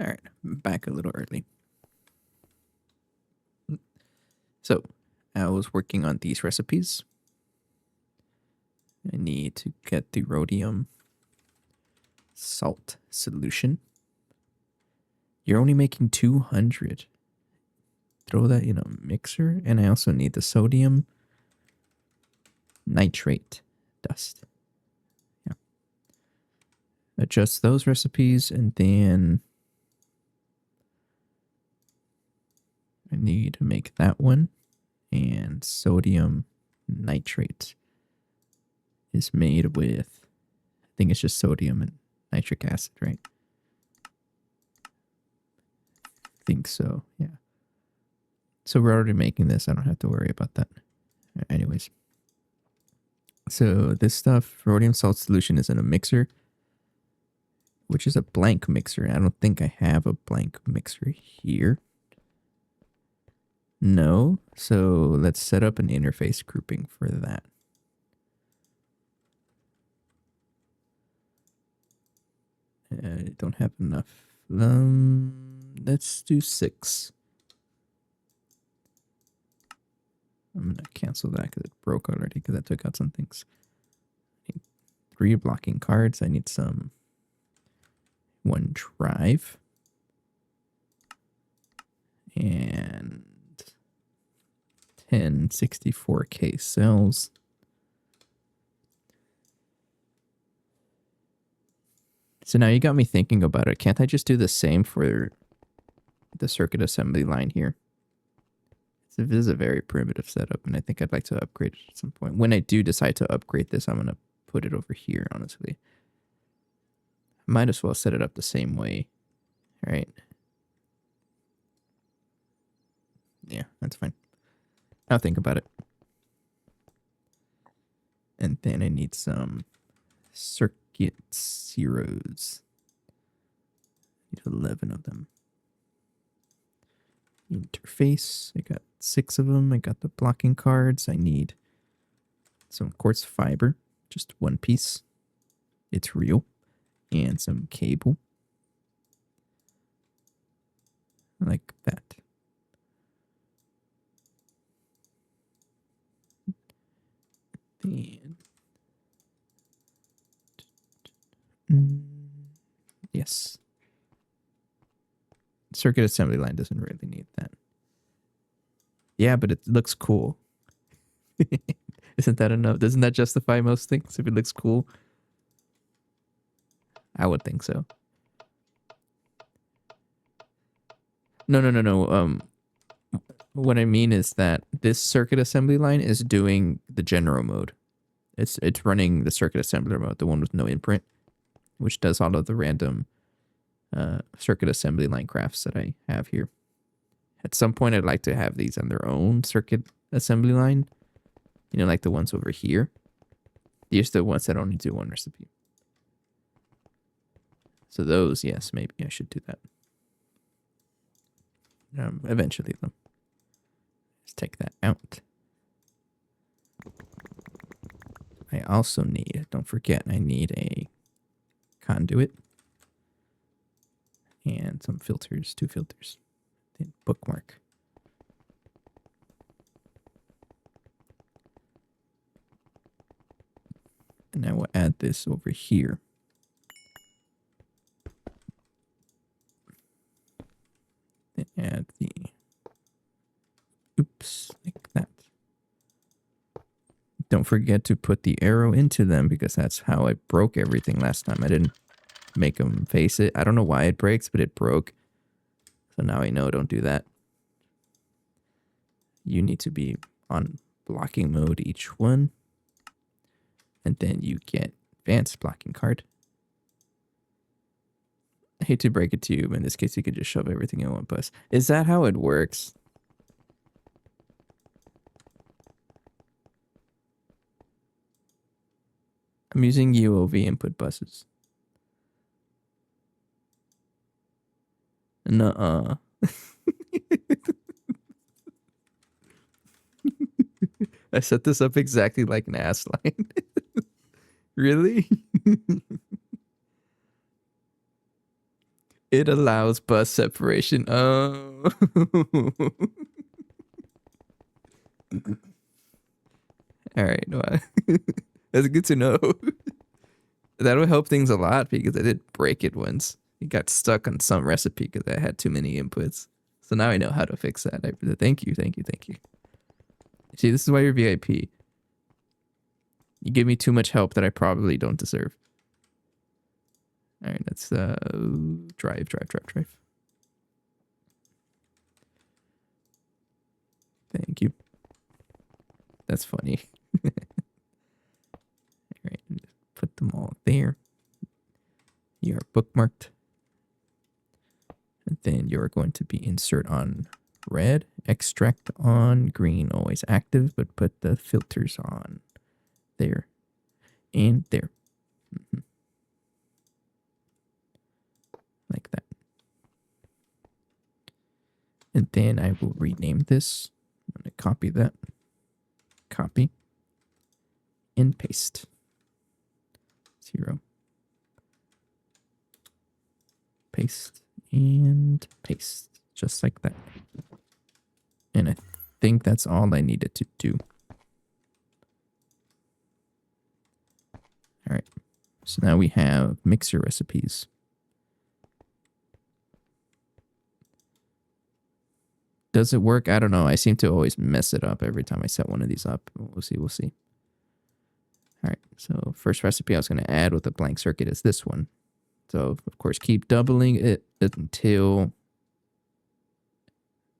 All right, I'm back a little early. So, I was working on these recipes. I need to get the rhodium salt solution. You're only making 200. Throw that in a mixer. And I also need the sodium nitrate dust. Yeah. Adjust those recipes, and then I need to make that one. And sodium nitrate is made with, I think it's just sodium and nitric acid, right? I think so, yeah. So we're already making this. I don't have to worry about that. Anyways. So this stuff, rhodium salt solution, is in a mixer, which is a blank mixer. I don't think I have a blank mixer here. No. So let's set up an interface grouping for that. I don't have enough. Let's do 6. I'm going to cancel that because it broke already because I took out some things. I need 3 blocking cards. I need 1 drive. And 10 64K cells. So now you got me thinking about it. Can't I just do the same for the circuit assembly line here? This is a very primitive setup, and I think I'd like to upgrade it at some point. When I do decide to upgrade this, I'm going to put it over here, honestly. Might as well set it up the same way. All right. Yeah, that's fine. I'll think about it. And then I need some circuit zeros. I need 11 of them. Interface. I got 6 of them. I got the blocking cards. I need some quartz fiber. Just 1 piece. It's real. And some cable. Like that. And yes. Circuit assembly line doesn't really need that. Yeah, but it looks cool. Isn't that enough? Doesn't that justify most things if it looks cool? I would think so. No. What I mean is that this circuit assembly line is doing the general mode. It's running the circuit assembler mode, the one with no imprint, which does all of the random circuit assembly line graphs that I have here. At some point, I'd like to have these on their own circuit assembly line. You know, like the ones over here. These are the ones that only do 1 recipe. So those, yes, maybe I should do that. Eventually, though. Let's take that out. I also need, don't forget, I need a conduit. And some filters, 2 filters. Then bookmark. And I will add this over here. Then add the, oops, like that. Don't forget to put the arrow into them because that's how I broke everything last time. I didn't make them face it. I don't know why it breaks, but it broke. So now I know don't do that. You need to be on blocking mode each one. And then you get advanced blocking card. I hate to break it to you, but in this case you could just shove everything in one bus. Is that how it works? I'm using UOV input buses. Nuh-uh. I set this up exactly like an ass line. Really? It allows bus separation. Oh. All right. Well, that's good to know. that'll help things a lot because I did break it once. It got stuck on some recipe because I had too many inputs. So now I know how to fix that. Thank you. See, this is why you're VIP. You give me too much help that I probably don't deserve. All right, let's drive. Thank you. That's funny. All right, put them all there. You are bookmarked. And then you're going to be insert on red, extract on green, always active, but put the filters on there and there. Like that. And then I will rename this. I'm going to copy that. Copy. And paste. 0. Paste. And paste. Just like that. And I think that's all I needed to do. All right. So now we have mixer recipes. Does it work? I don't know. I seem to always mess it up every time I set one of these up. We'll see. All right. So first recipe I was going to add with a blank circuit is this one. So of course, keep doubling it until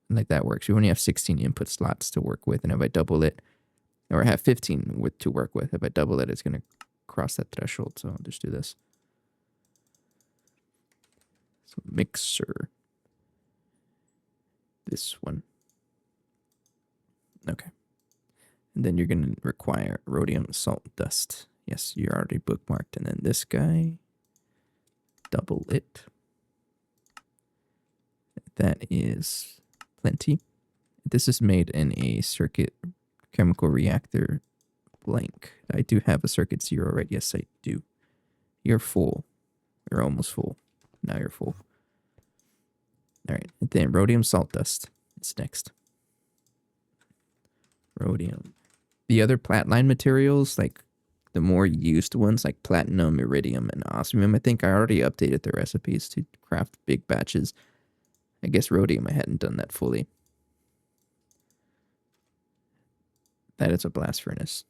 like that works. You only have 16 input slots to work with. And if I double it, or I have 15 to work with, if I double it, it's going to cross that threshold. So I'll just do this. So mixer. This one. Okay. And then you're going to require rhodium salt dust. Yes, you're already bookmarked. And then this guy, double it. That is plenty. This is made in a circuit chemical reactor blank. I do have a circuit 0, right? Yes, I do. You're full. You're almost full. Now you're full. All right. And then rhodium salt dust is next. Rhodium. The other platline materials, like the more used ones, like platinum, iridium, and osmium, I think I already updated the recipes to craft big batches. I guess rhodium, I hadn't done that fully. That is a blast furnace.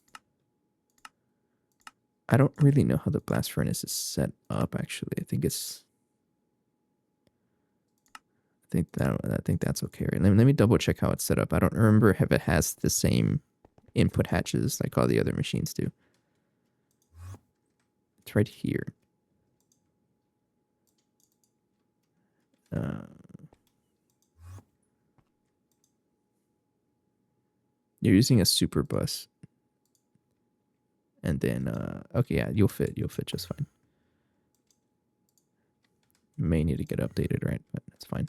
I don't really know how the blast furnace is set up, actually. I think that's okay. Right? Let me double check how it's set up. I don't remember if it has the same input hatches like all the other machines do. It's right here. You're using a super bus. And then, okay, yeah, you'll fit just fine. May need to get updated, right? But that's fine.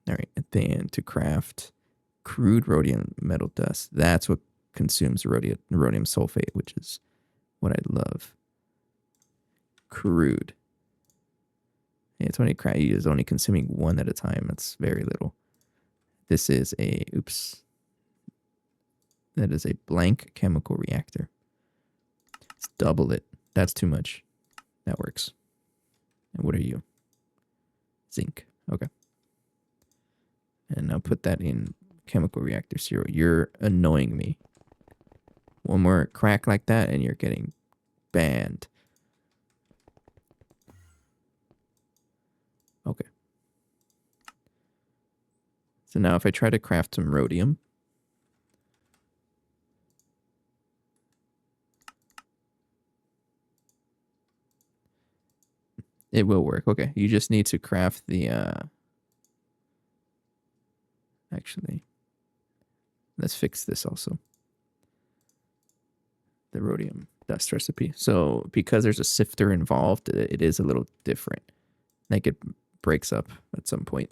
All right, and then to craft crude rhodium metal dust, that's what consumes rhodium sulfate, which is what I love. Crude. Yeah, it's only consuming one at a time. That's very little. This is a, oops. That is a blank chemical reactor. Let's double it. That's too much. That works. And what are you? Zinc. Okay. And now put that in chemical reactor 0. You're annoying me. One more crack like that and you're getting banned. Okay. So now if I try to craft some rhodium, it will work. Okay. You just need to craft the, actually, let's fix this also. The rhodium dust recipe. So because there's a sifter involved, it is a little different. Like it breaks up at some point.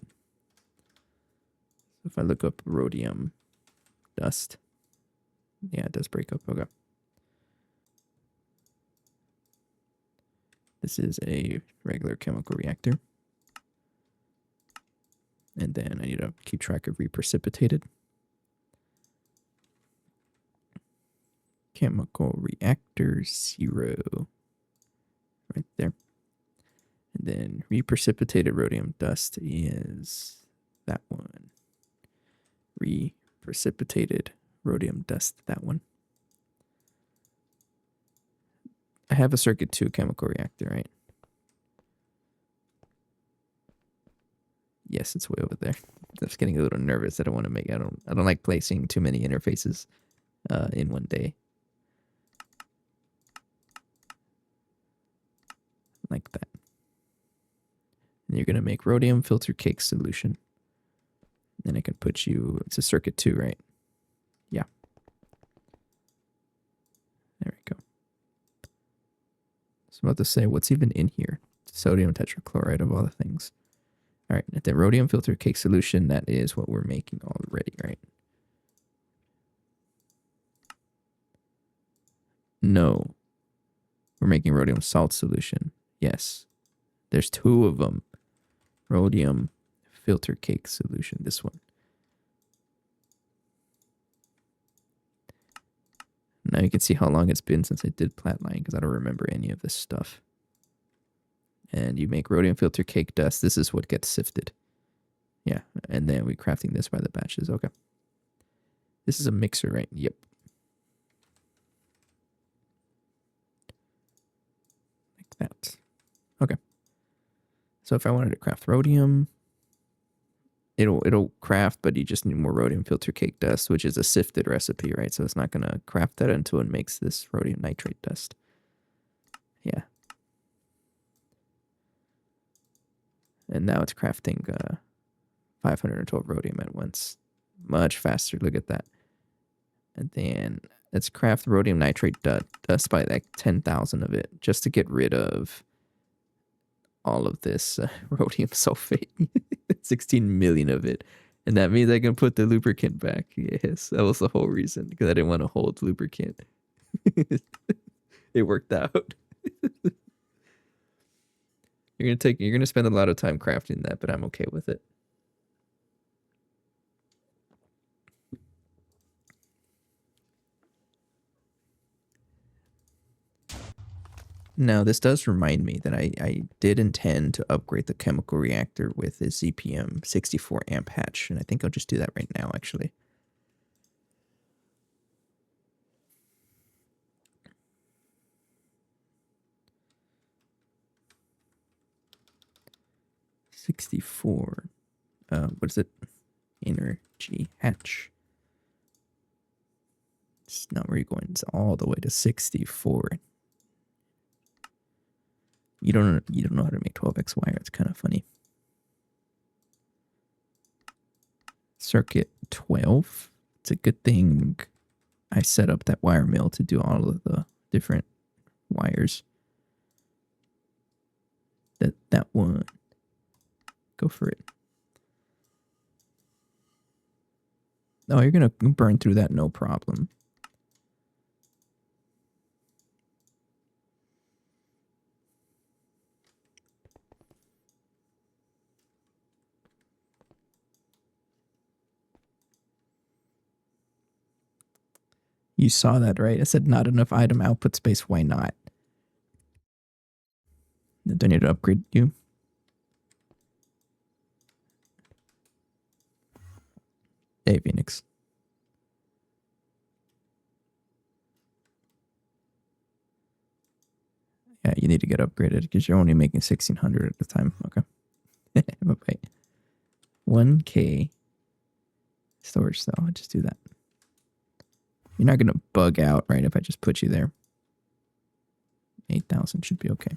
If I look up rhodium dust, yeah, it does break up. Okay. This is a regular chemical reactor. And then I need to keep track of reprecipitated. chemical reactor 0. Right there. And then reprecipitated rhodium dust is that one. Reprecipitated rhodium dust, that one. I have a circuit 2 chemical reactor, right? Yes, it's way over there. I was getting a little nervous. I don't want to make. I don't like placing too many interfaces in one day. Like that. And you're gonna make rhodium filter cake solution. Then I can put you. It's a circuit 2, right? Yeah. There we go. So I'm about to say, what's even in here? Sodium tetrachloride of all the things. All right, the rhodium filter cake solution, that is what we're making already, right? No. We're making rhodium salt solution. Yes. There's 2 of them. Rhodium filter cake solution, this one. Now you can see how long it's been since I did Platline, because I don't remember any of this stuff. And you make rhodium filter cake dust. This is what gets sifted. Yeah, and then we're crafting this by the batches. Okay. This is a mixer, right? Yep. Like that. Okay. So if I wanted to craft rhodium, it'll craft, but you just need more rhodium filter cake dust, which is a sifted recipe, right? So it's not going to craft that until it makes this rhodium nitrate dust. Yeah. And now it's crafting 512 rhodium at once. Much faster. Look at that. And then let's craft rhodium nitrate dust by like 10,000 of it, just to get rid of all of this rhodium sulfate. 16 million of it. And that means I can put the lubricant back. Yes, that was the whole reason, because I didn't want to hold lubricant. It worked out. You're gonna spend a lot of time crafting that, but I'm okay with it. Now, this does remind me that I did intend to upgrade the chemical reactor with a ZPM 64 amp hatch, and I think I'll just do that right now, actually. $64. What is it? Energy hatch. It's not where you're going. It's all the way to 64. You don't know how to make 12x wire. It's kind of funny. Circuit 12. It's a good thing I set up that wire mill to do all of the different wires. That one. Go for it. Oh, you're gonna burn through that, no problem. You saw that, right? I said not enough item output space. Why not? Do I need to upgrade you? Hey, Phoenix. Yeah, you need to get upgraded because you're only making 1,600 at the time. Okay. Bye-bye. 1K storage, though. I'll just do that. You're not going to bug out, right, if I just put you there. 8,000 should be okay.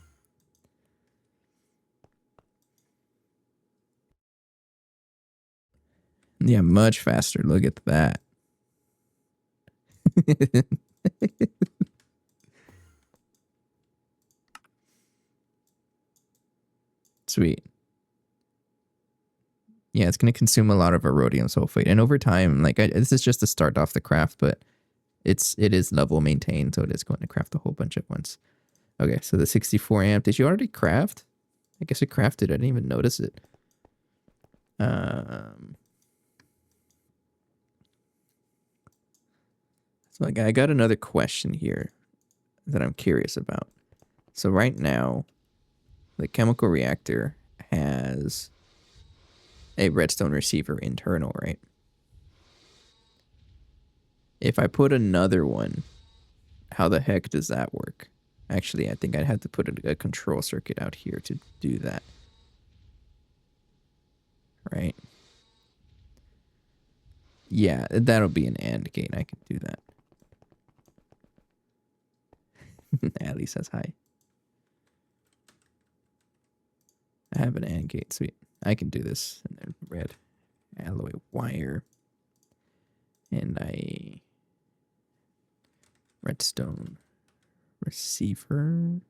Yeah, much faster. Look at that. Sweet. Yeah, it's going to consume a lot of our rhodium sulfate. And over time, like this is just to start off the craft, but it is level maintained, so it is going to craft a whole bunch at once. Okay, so the 64 amp. Did you already craft? I guess it crafted. I didn't even notice it. So I got another question here that I'm curious about. So right now, the chemical reactor has a redstone receiver internal, right? If I put another one, how the heck does that work? Actually, I think I'd have to put a control circuit out here to do that. Right? Yeah, that'll be an AND gate. I can do that. Ali says hi. I have an AND gate. Sweet. I can do this. And then red alloy wire. And I redstone receiver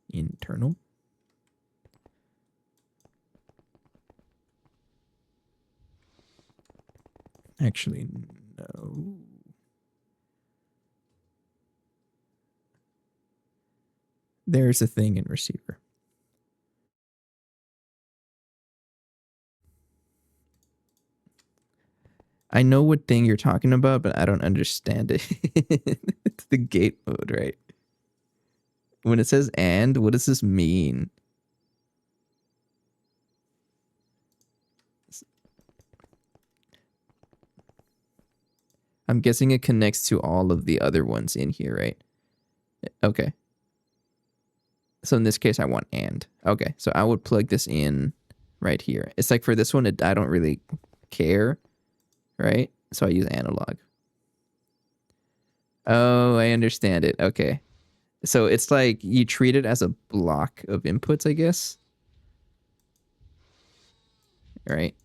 internal. Actually, no. There's a thing in receiver. I know what thing you're talking about, but I don't understand it. It's the gate mode, right? When it says and, what does this mean? I'm guessing it connects to all of the other ones in here, right? Okay. So in this case, I want and. Okay, so I would plug this in right here. It's like for this one, I don't really care, right? So I use analog. Oh, I understand it. Okay. So it's like you treat it as a block of inputs, I guess. Right?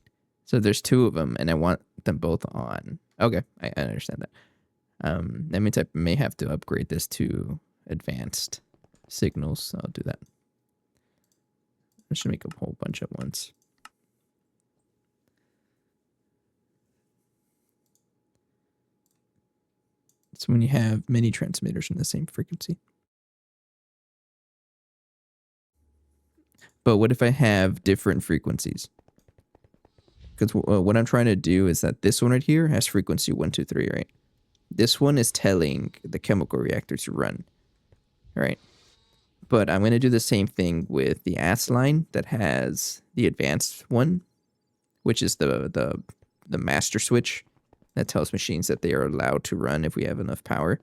So there's two of them, and I want them both on. Okay, I understand that. That means I may have to upgrade this to advanced signals. So I'll do that. I should make a whole bunch at once. It's when you have many transmitters in the same frequency. But what if I have different frequencies? Because what I'm trying to do is that this one right here has frequency 1, 2, 3, right? This one is telling the chemical reactor to run, right? But I'm going to do the same thing with the AS line that has the advanced one, which is the master switch that tells machines that they are allowed to run if we have enough power.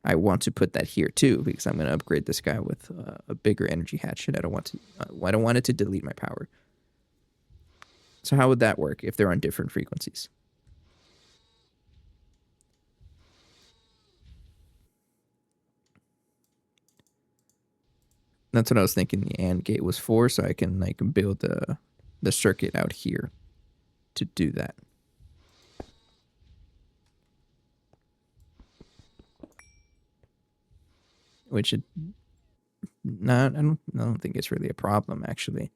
I want to put that here too because I'm going to upgrade this guy with a bigger energy hatch, and I don't want it to delete my power. So how would that work if they're on different frequencies? That's what I was thinking the AND gate was for, so I can like build the circuit out here to do that. Which I don't think it's really a problem actually.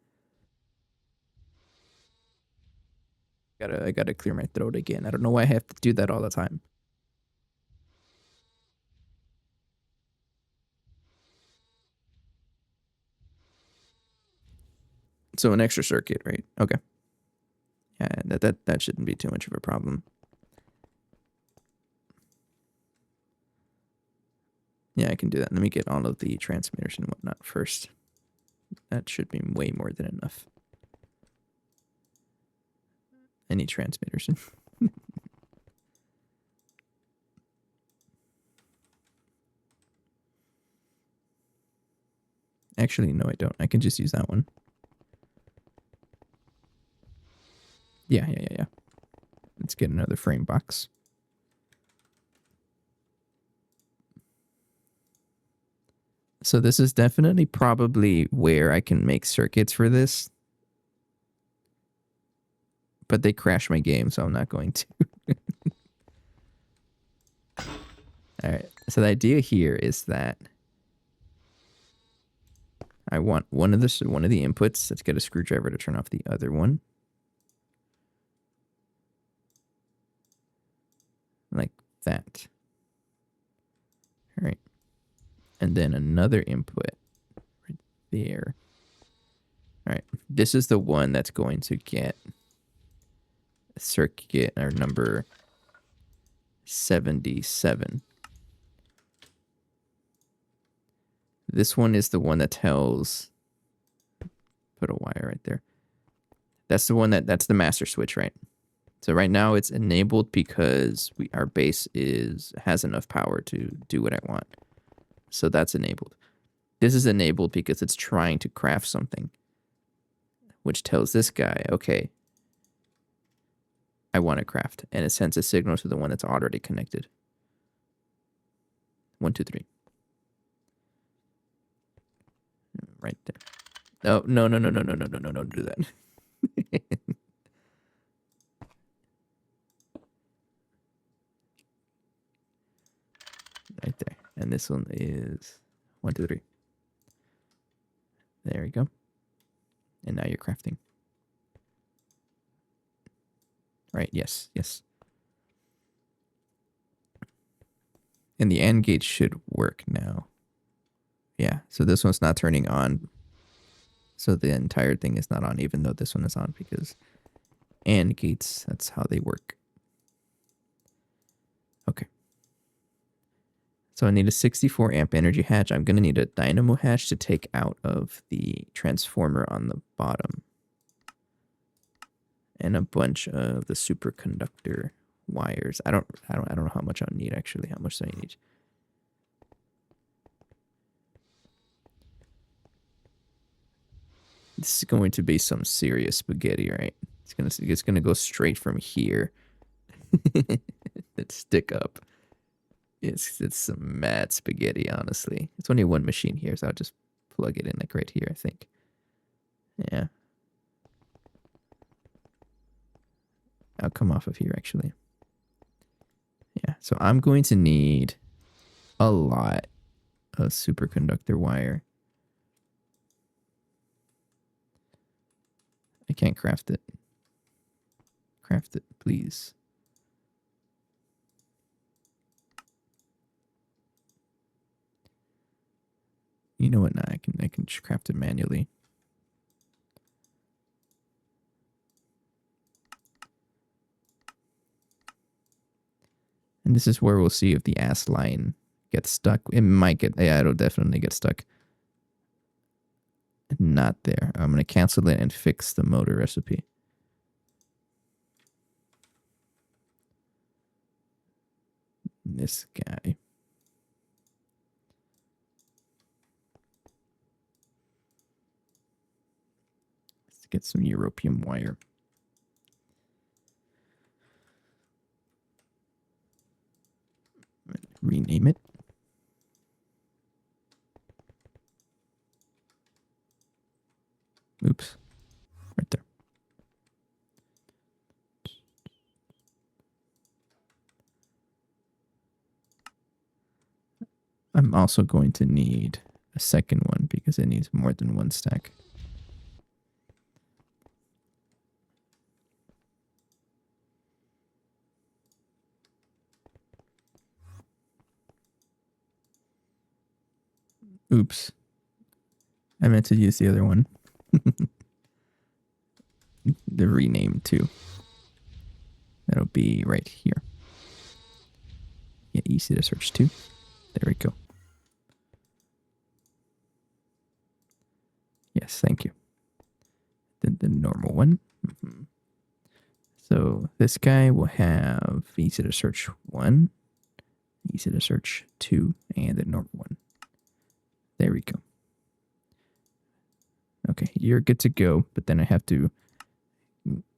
I gotta clear my throat again. I don't know why I have to do that all the time. So an extra circuit, right? Okay. Yeah, that shouldn't be too much of a problem. Yeah, I can do that. Let me get all of the transmitters and whatnot first. That should be way more than enough. I need transmitters. Actually, no, I don't. I can just use that one. Yeah. Let's get another frame box. So this is definitely probably where I can make circuits for this. But they crash my game, so I'm not going to. All right. So the idea here is that I want one of the inputs. Let's get a screwdriver to turn off the other one. Like that. All right. And then another input right there. All right. This is the one that's going to get circuit or number 77. This one is the one that tells. Put a wire right there. That's the one that's the master switch, right? So right now it's enabled because our base has enough power to do what I want. So that's enabled. This is enabled because it's trying to craft something, which tells this guy, okay, I want to craft, and it sends a signal to the one that's already connected. 1, 2, 3. Right there. Oh, no, don't do that. Right there. And this one is 1, 2, 3. There we go. And now you're crafting. Right, yes. And the AND gate should work now. Yeah, so this one's not turning on. So the entire thing is not on, even though this one is on, because AND gates, that's how they work. Okay. So I need a 64 amp energy hatch. I'm going to need a dynamo hatch to take out of the transformer on the bottom. And a bunch of the superconductor wires. I don't know how much I'll need actually. How much do I need? This is going to be some serious spaghetti, right? It's gonna go straight from here. Let's stick up. It's some mad spaghetti, honestly. It's only one machine here, so I'll just plug it in like right here, I think. Yeah. I'll come off of here actually. Yeah, so I'm going to need a lot of superconductor wire. I can't craft it. Craft it, please. You know what? Nah, I can just craft it manually. And this is where we'll see if the ass line gets stuck. It might get, yeah, it'll definitely get stuck. Not there. I'm going to cancel it and fix the motor recipe. This guy. Let's get some European wire. Rename it. Oops. Right there. I'm also going to need a second one because it needs more than one stack. Oops. I meant to use the other one. The rename too. That'll be right here. Yeah, easy to search too. There we go. Yes, thank you. Then the normal one. So this guy will have easy to search 1, easy to search 2, and the normal one. There we go. Okay, you're good to go, but then I have to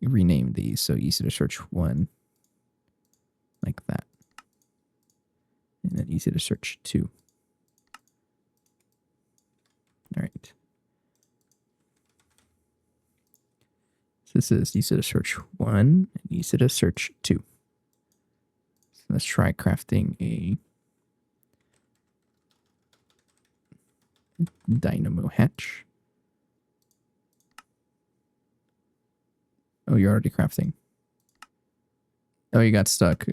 rename these. So easy to search 1, like that. And then easy to search 2. All right. So this is easy to search 1 and easy to search 2. So let's try crafting a dynamo hatch. Oh, you're already crafting. Oh, you got stuck.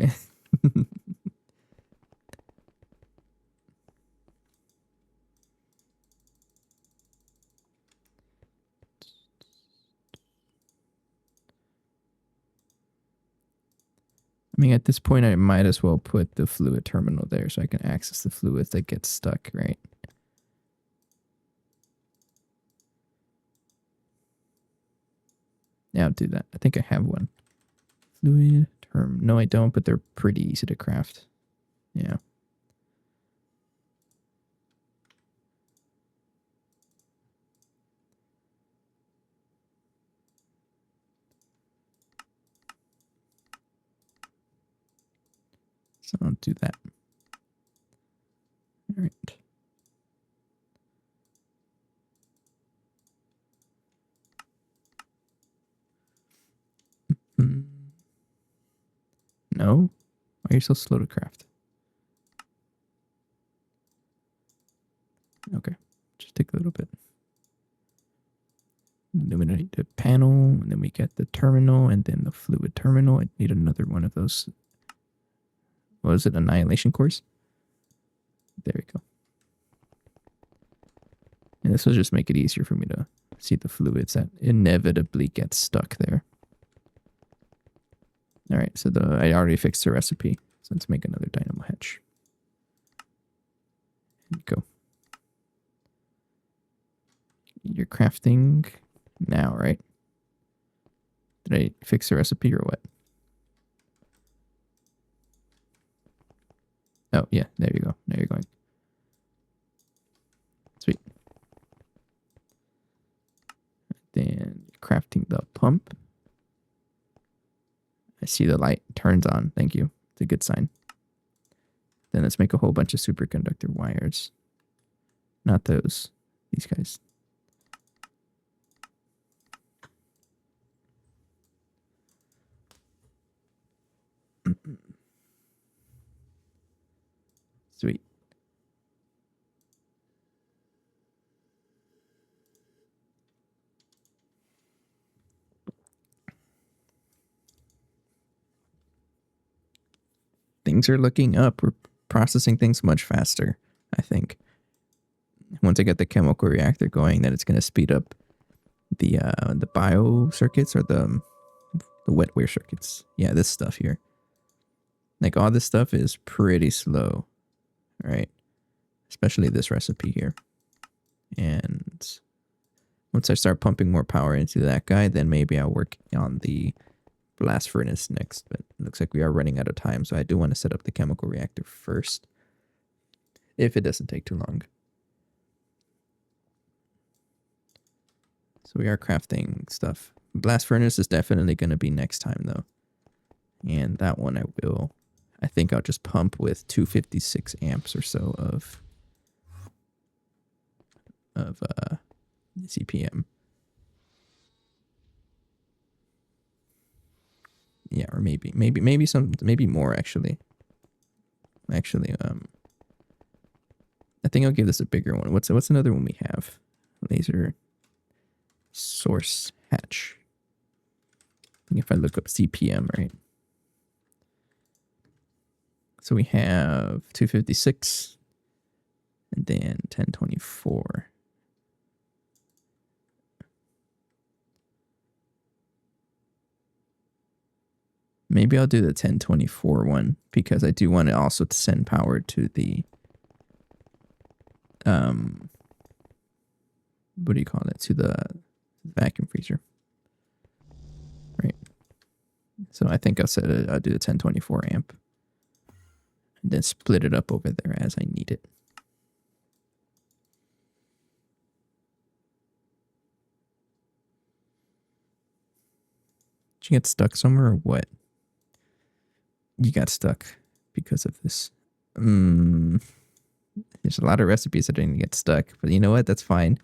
mean, at this point, I might as well put the fluid terminal there so I can access the fluids that get stuck, right? Yeah, I'll do that. I think I have one. Fluid term. No, I don't, but they're pretty easy to craft. Yeah. So I'll do that. All right. Mm. No? Why are you so slow to craft? Okay. Just take a little bit. Illuminate the panel, and then we get the terminal, and then the fluid terminal. I need another one of those. What is it? Annihilation cores? There we go. And this will just make it easier for me to see the fluids that inevitably get stuck there. All right, so I already fixed the recipe. So let's make another dynamo hatch. And go. You're crafting now, right? Did I fix the recipe or what? Oh, yeah, there you go. There you're going. Sweet. Then crafting the pump. I see the light turns on. Thank you. It's a good sign. Then let's make a whole bunch of superconductor wires. Not those. These guys. Sweet. Things are looking up. We're processing things much faster, I think. Once I get the chemical reactor going, then it's going to speed up the bio circuits or the wetware circuits. Yeah, this stuff here. Like all this stuff is pretty slow, right? Especially this recipe here. And once I start pumping more power into that guy, then maybe I'll work on the blast furnace next. But it looks like we are running out of time, so I do want to set up the chemical reactor first, if it doesn't take too long. So we are crafting stuff. Blast furnace is definitely going to be next time, though. And that one I think I'll just pump with 256 amps or so of CPM. Yeah, or maybe more actually. I think I'll give this a bigger one. What's another one we have? Laser source hatch. I think if I look up CPM, right? So we have 256 and then 1024. Maybe I'll do the 1024 one because I do want to also send power to the what do you call it? To the vacuum freezer. Right. So I think I'll do the 1024 amp. And then split it up over there as I need it. Did you get stuck somewhere or what? You got stuck because of this. There's a lot of recipes that didn't get stuck, but you know what? That's fine.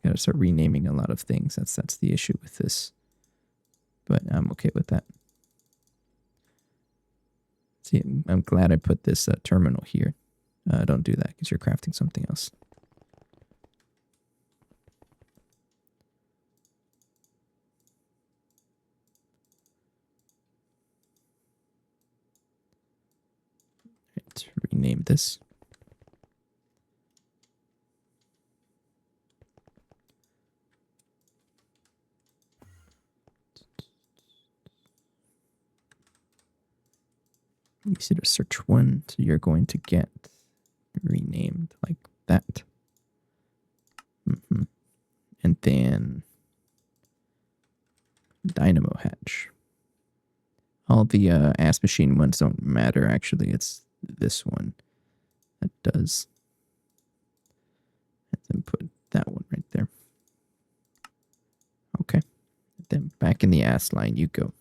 I gotta start renaming a lot of things. That's the issue with this. But I'm okay with that. See, I'm glad I put this terminal here. Don't do that because you're crafting something else. Let's rename this. You see the search one, so you're going to get renamed like that. And then Dynamo Hatch. All the ass machine ones don't matter, actually. It's this one that does. And then put that one right there. Okay. Then back in the ass line you go.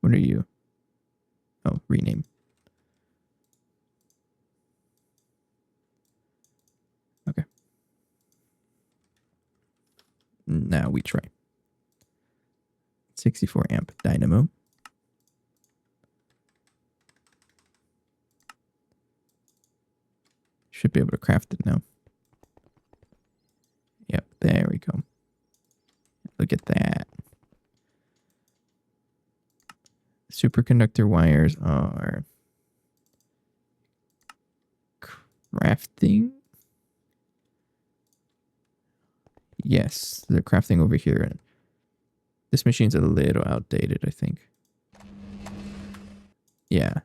What are you? Oh, rename. Okay. Now we try. 64 amp dynamo. Should be able to craft it now. Yep, there we go. Look at that. Superconductor wires are crafting. Yes, they're crafting over here. This machine's a little outdated, I think. Yeah,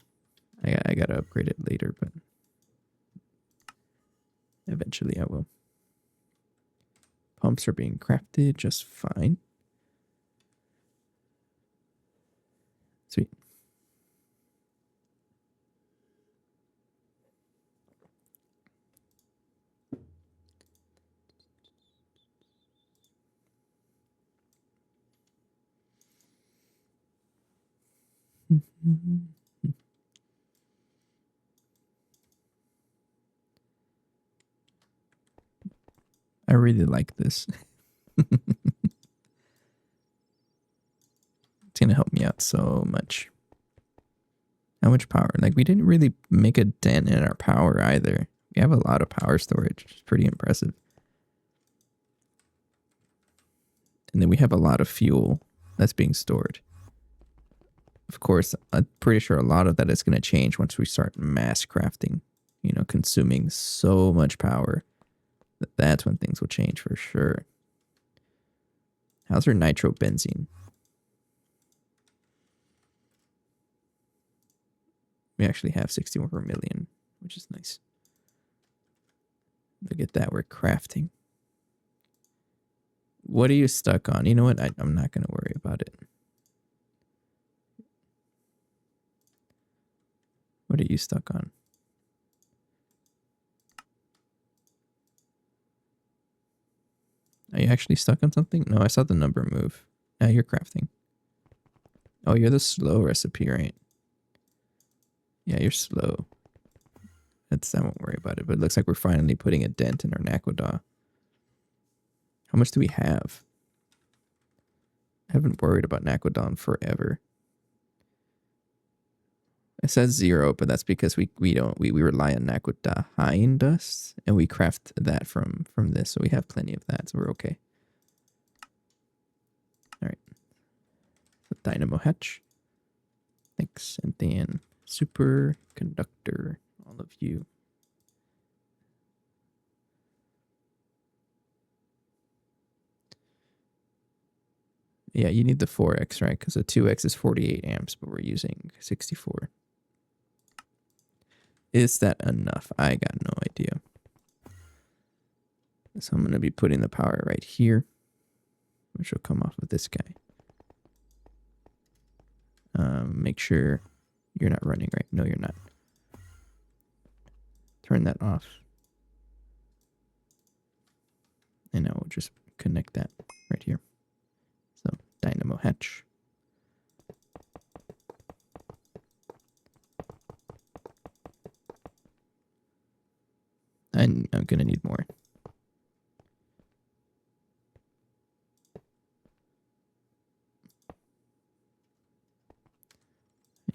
I gotta upgrade it later, but eventually I will. Pumps are being crafted just fine. Sweet. I really like this. It's gonna help me out so much. How much power? Like, we didn't really make a dent in our power either. We have a lot of power storage, which is pretty impressive. And then we have a lot of fuel that's being stored. Of course, I'm pretty sure a lot of that is going to change once we start mass crafting, you know, consuming so much power. That's when things will change for sure. How's our nitrobenzene? We actually have 61 per million, which is nice. Look at that, we're crafting. What are you stuck on? You know what? I'm not going to worry about it. What are you stuck on? Are you actually stuck on something? No, I saw the number move. Now you're crafting. Oh, you're the slow recipe, right? Yeah, you're slow. I won't worry about it, but it looks like we're finally putting a dent in our Nakoda. How much do we have? I haven't worried about Nakodon forever. It says 0, but that's because we rely on Nakoda Hine dust, and we craft that from this, so we have plenty of that, so we're okay. All right. So Dynamo Hatch. Thanks, and then Superconductor, all of you. Yeah, you need the 4x, right? Because the 2x is 48 amps, but we're using 64. Is that enough? I got no idea. So I'm going to be putting the power right here, which will come off of this guy. Make sure you're not running right. No, you're not. Turn that off. And now we'll just connect that right here. So Dynamo Hatch. And I'm going to need more.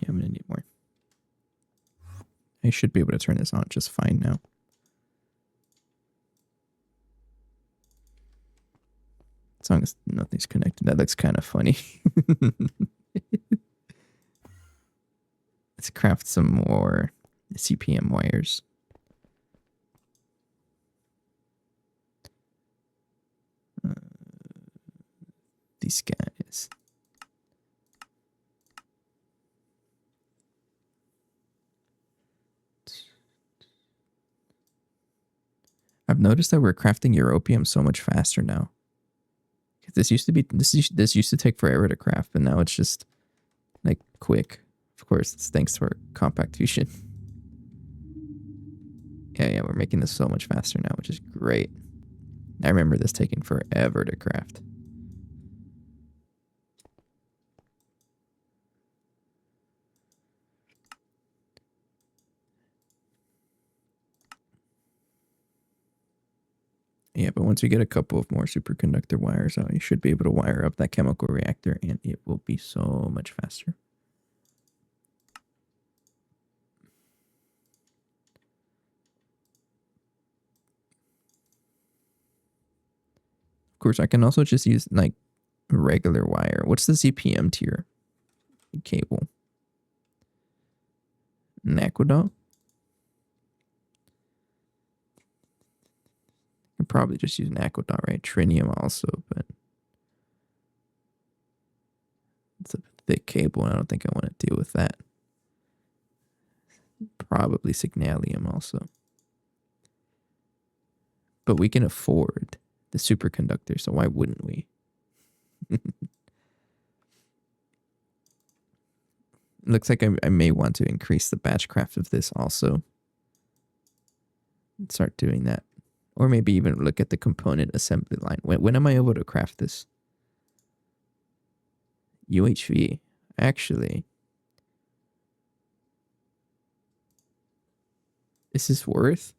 Yeah, I'm going to need more. I should be able to turn this on just fine now. As long as nothing's connected. That looks kind of funny. Let's craft some more CPM wires. These guys. I've noticed that we're crafting europium so much faster now. This used to be this used to take forever to craft, but now it's just like quick. Of course, it's thanks to our compact fusion. Yeah, we're making this so much faster now, which is great. I remember this taking forever to craft. Yeah, but once we get a couple of more superconductor wires out, you should be able to wire up that chemical reactor and it will be so much faster. Of course, I can also just use like regular wire. What's the CPM tier? Cable. An aqueduct? I could probably just use an aqueduct, right? Trinium also, but it's a thick cable and I don't think I want to deal with that. Probably signalium also. But we can afford the superconductor, so why wouldn't we? Looks like I may want to increase the batch craft of this also. Start doing that. Or maybe even look at the component assembly line. When am I able to craft this? UHV. Actually, is this worth?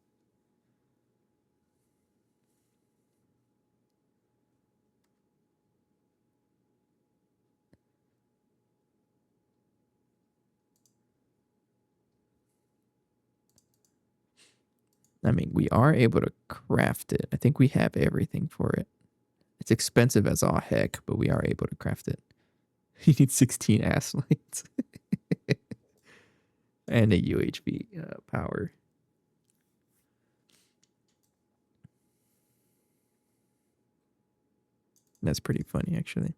I mean, we are able to craft it. I think we have everything for it. It's expensive as all heck, but we are able to craft it. You need 16 ass lights. And a UHV power. That's pretty funny, actually.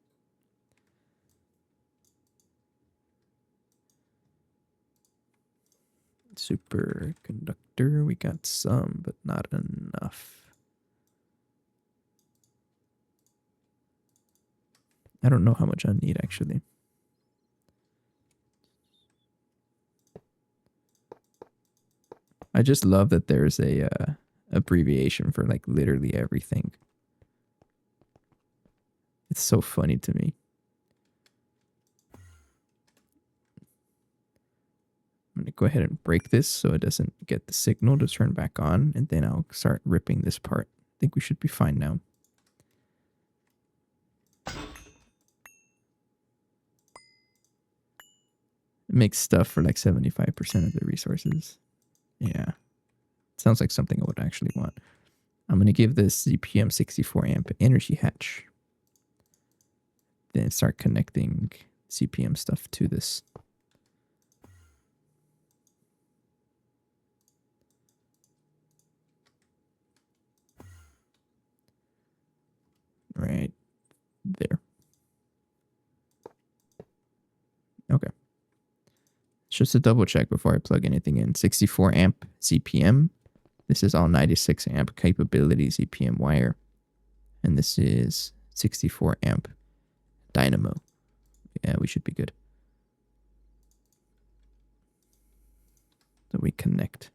Superconductor, we got some, but not enough. I don't know how much I need, actually. I just love that there's a abbreviation for like literally everything. It's so funny to me. I'm going to go ahead and break this so it doesn't get the signal to turn back on, and then I'll start ripping this part. I think we should be fine now. It makes stuff for like 75% of the resources. Yeah. Sounds like something I would actually want. I'm going to give this CPM 64 amp energy hatch. Then start connecting CPM stuff to this. Right there. Okay. Just to double check before I plug anything in. 64 amp CPM. This is all 96 amp capability CPM wire. And this is 64 amp dynamo. Yeah, we should be good. So we connect.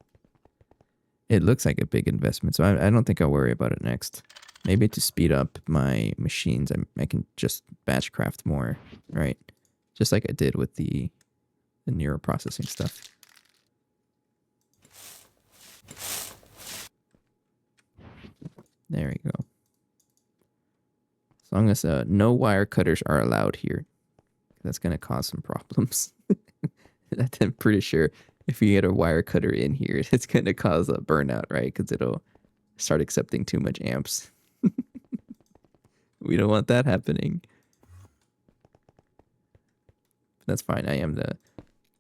It looks like a big investment, so I don't think I'll worry about it next. Maybe to speed up my machines, I can just batch craft more, right? Just like I did with the neural processing stuff. There we go. As long as no wire cutters are allowed here. That's going to cause some problems. I'm pretty sure if you get a wire cutter in here, it's going to cause a burnout, right? Because it'll start accepting too much amps. We don't want that happening. That's fine. I am the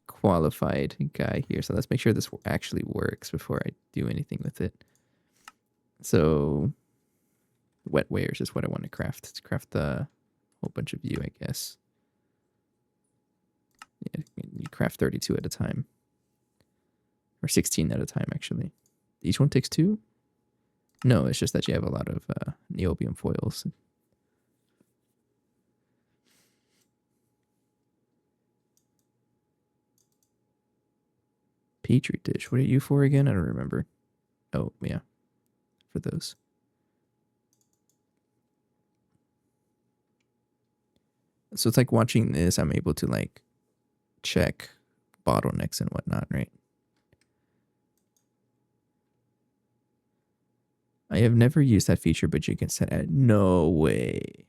qualified guy here. So let's make sure this actually works before I do anything with it. So wet wares is what I want to craft. Let's craft a whole bunch of you, I guess. Yeah, you craft 32 at a time. Or 16 at a time, actually. Each one takes 2? No, it's just that you have a lot of niobium foils. Petri dish. What are you for again? I don't remember. Oh, yeah. For those. So it's like watching this, I'm able to like check bottlenecks and whatnot, right? I have never used that feature, but you can set it. No way.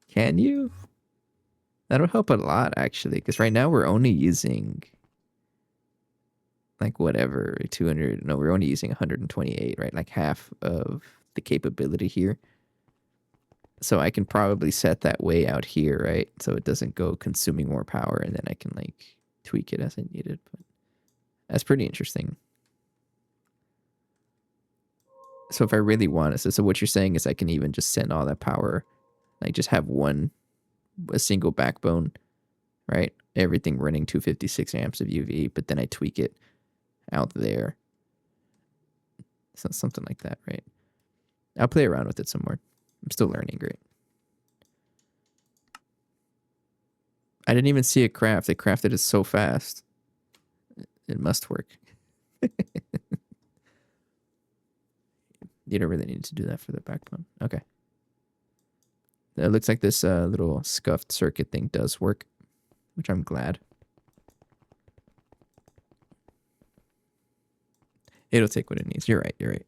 Can you? That'll help a lot, actually, because right now we're only using like whatever 200. No, we're only using 128, right? Like half of the capability here. So I can probably set that way out here, right? So it doesn't go consuming more power, and then I can like tweak it as I need it. But that's pretty interesting. So if I really want it, so what you're saying is I can even just send all that power, like just have a single backbone, right? Everything running 256 amps of UV, but then I tweak it out there. So something like that, right? I'll play around with it some more. I'm still learning, great. I didn't even see it craft. They crafted it so fast. It must work. You don't really need to do that for the backbone. Okay. It looks like this little scuffed circuit thing does work, which I'm glad. It'll take what it needs. You're right. You're right.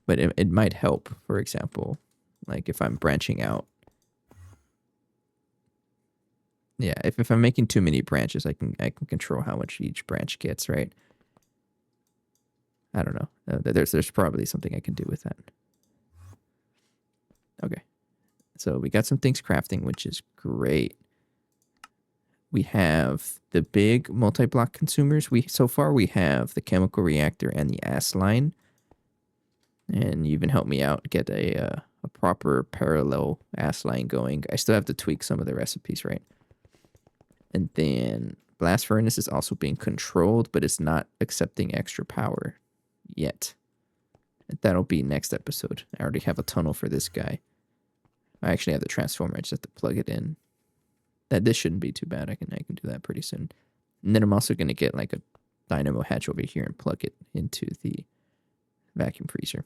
But it might help, for example, like if I'm branching out. Yeah, if I'm making too many branches, I can control how much each branch gets, right? I don't know. There's probably something I can do with that. Okay. So we got some things crafting, which is great. We have the big multi-block consumers. So far we have the chemical reactor and the ass line. And you even helped me out get a proper parallel ass line going. I still have to tweak some of the recipes, right? And then blast furnace is also being controlled, but it's not accepting extra power yet. That'll be next episode. I already have a tunnel for this guy. I actually have the transformer. I just have to plug it in. This shouldn't be too bad. I can do that pretty soon. And then I'm also going to get like a dynamo hatch over here and plug it into the vacuum freezer.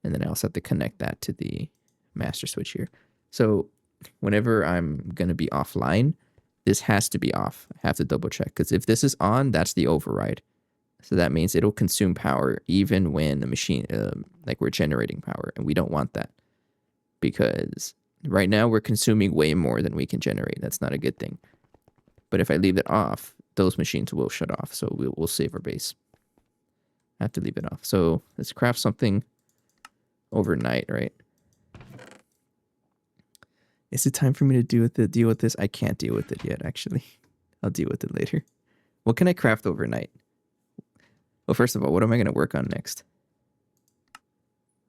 And then I also have to connect that to the master switch here. So whenever I'm going to be offline, this has to be off. I have to double check, because if this is on, that's the override. So that means it'll consume power even when the machine, like we're generating power, and we don't want that, because right now we're consuming way more than we can generate. That's not a good thing. But if I leave it off, those machines will shut off. So we'll save our base. I have to leave it off. So let's craft something overnight, right? Is it time for me to deal with this? I can't deal with it yet, actually. I'll deal with it later. What can I craft overnight? Well, first of all, what am I going to work on next?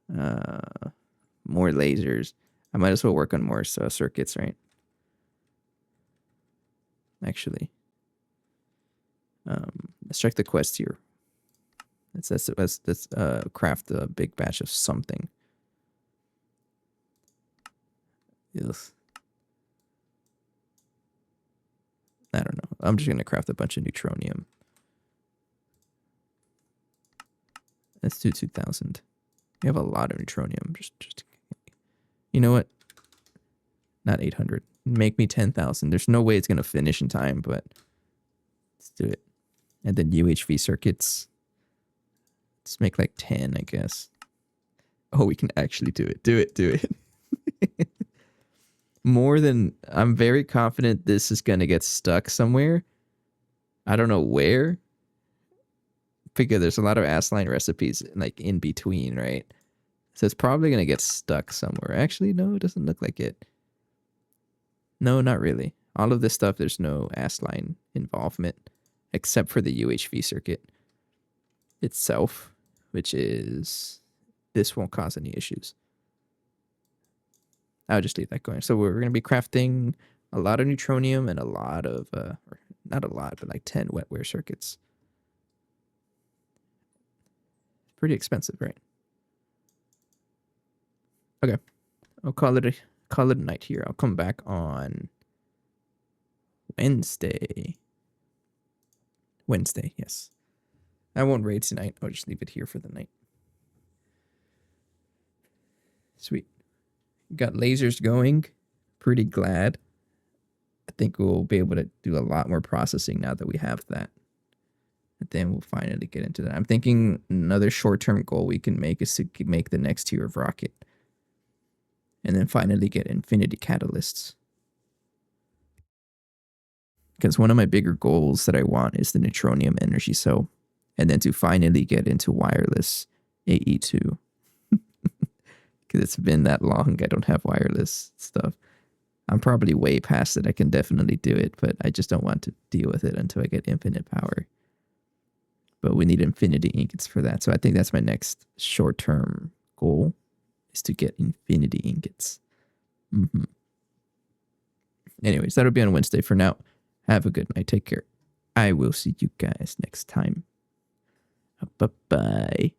More lasers. I might as well work on more circuits, right? Actually. Let's check the quest here. Let's craft a big batch of something. Yes. I don't know. I'm just going to craft a bunch of neutronium. Let's do 2,000. We have a lot of neutronium. Just you know what? Not 800. Make me 10,000. There's no way it's going to finish in time, but let's do it. And then UHV circuits. Let's make like 10, I guess. Oh, we can actually do it. Do it. I'm very confident this is going to get stuck somewhere. I don't know where. Because there's a lot of ass line recipes like in between, right? So it's probably going to get stuck somewhere. Actually, no, it doesn't look like it. No, not really. All of this stuff, there's no ass line involvement except for the UHV circuit itself, which is, this won't cause any issues. I'll just leave that going. So we're going to be crafting a lot of neutronium and a lot of or not a lot, but like 10 wetware circuits. Pretty expensive, right? Okay. I'll call it a night here. I'll come back on Wednesday. Wednesday, yes. I won't raid tonight. I'll just leave it here for the night. Sweet. Got lasers going. Pretty glad. I think we'll be able to do a lot more processing now that we have that. And then we'll finally get into that. I'm thinking another short-term goal we can make is to make the next tier of rocket. And then finally get infinity catalysts. Because one of my bigger goals that I want is the neutronium energy cell. And then to finally get into wireless AE2. Because it's been that long, I don't have wireless stuff. I'm probably way past it. I can definitely do it, but I just don't want to deal with it until I get infinite power. But we need infinity ingots for that. So I think that's my next short-term goal, is to get infinity ingots. Anyways, that'll be on Wednesday. For now, have a good night. Take care. I will see you guys next time. Bye-bye.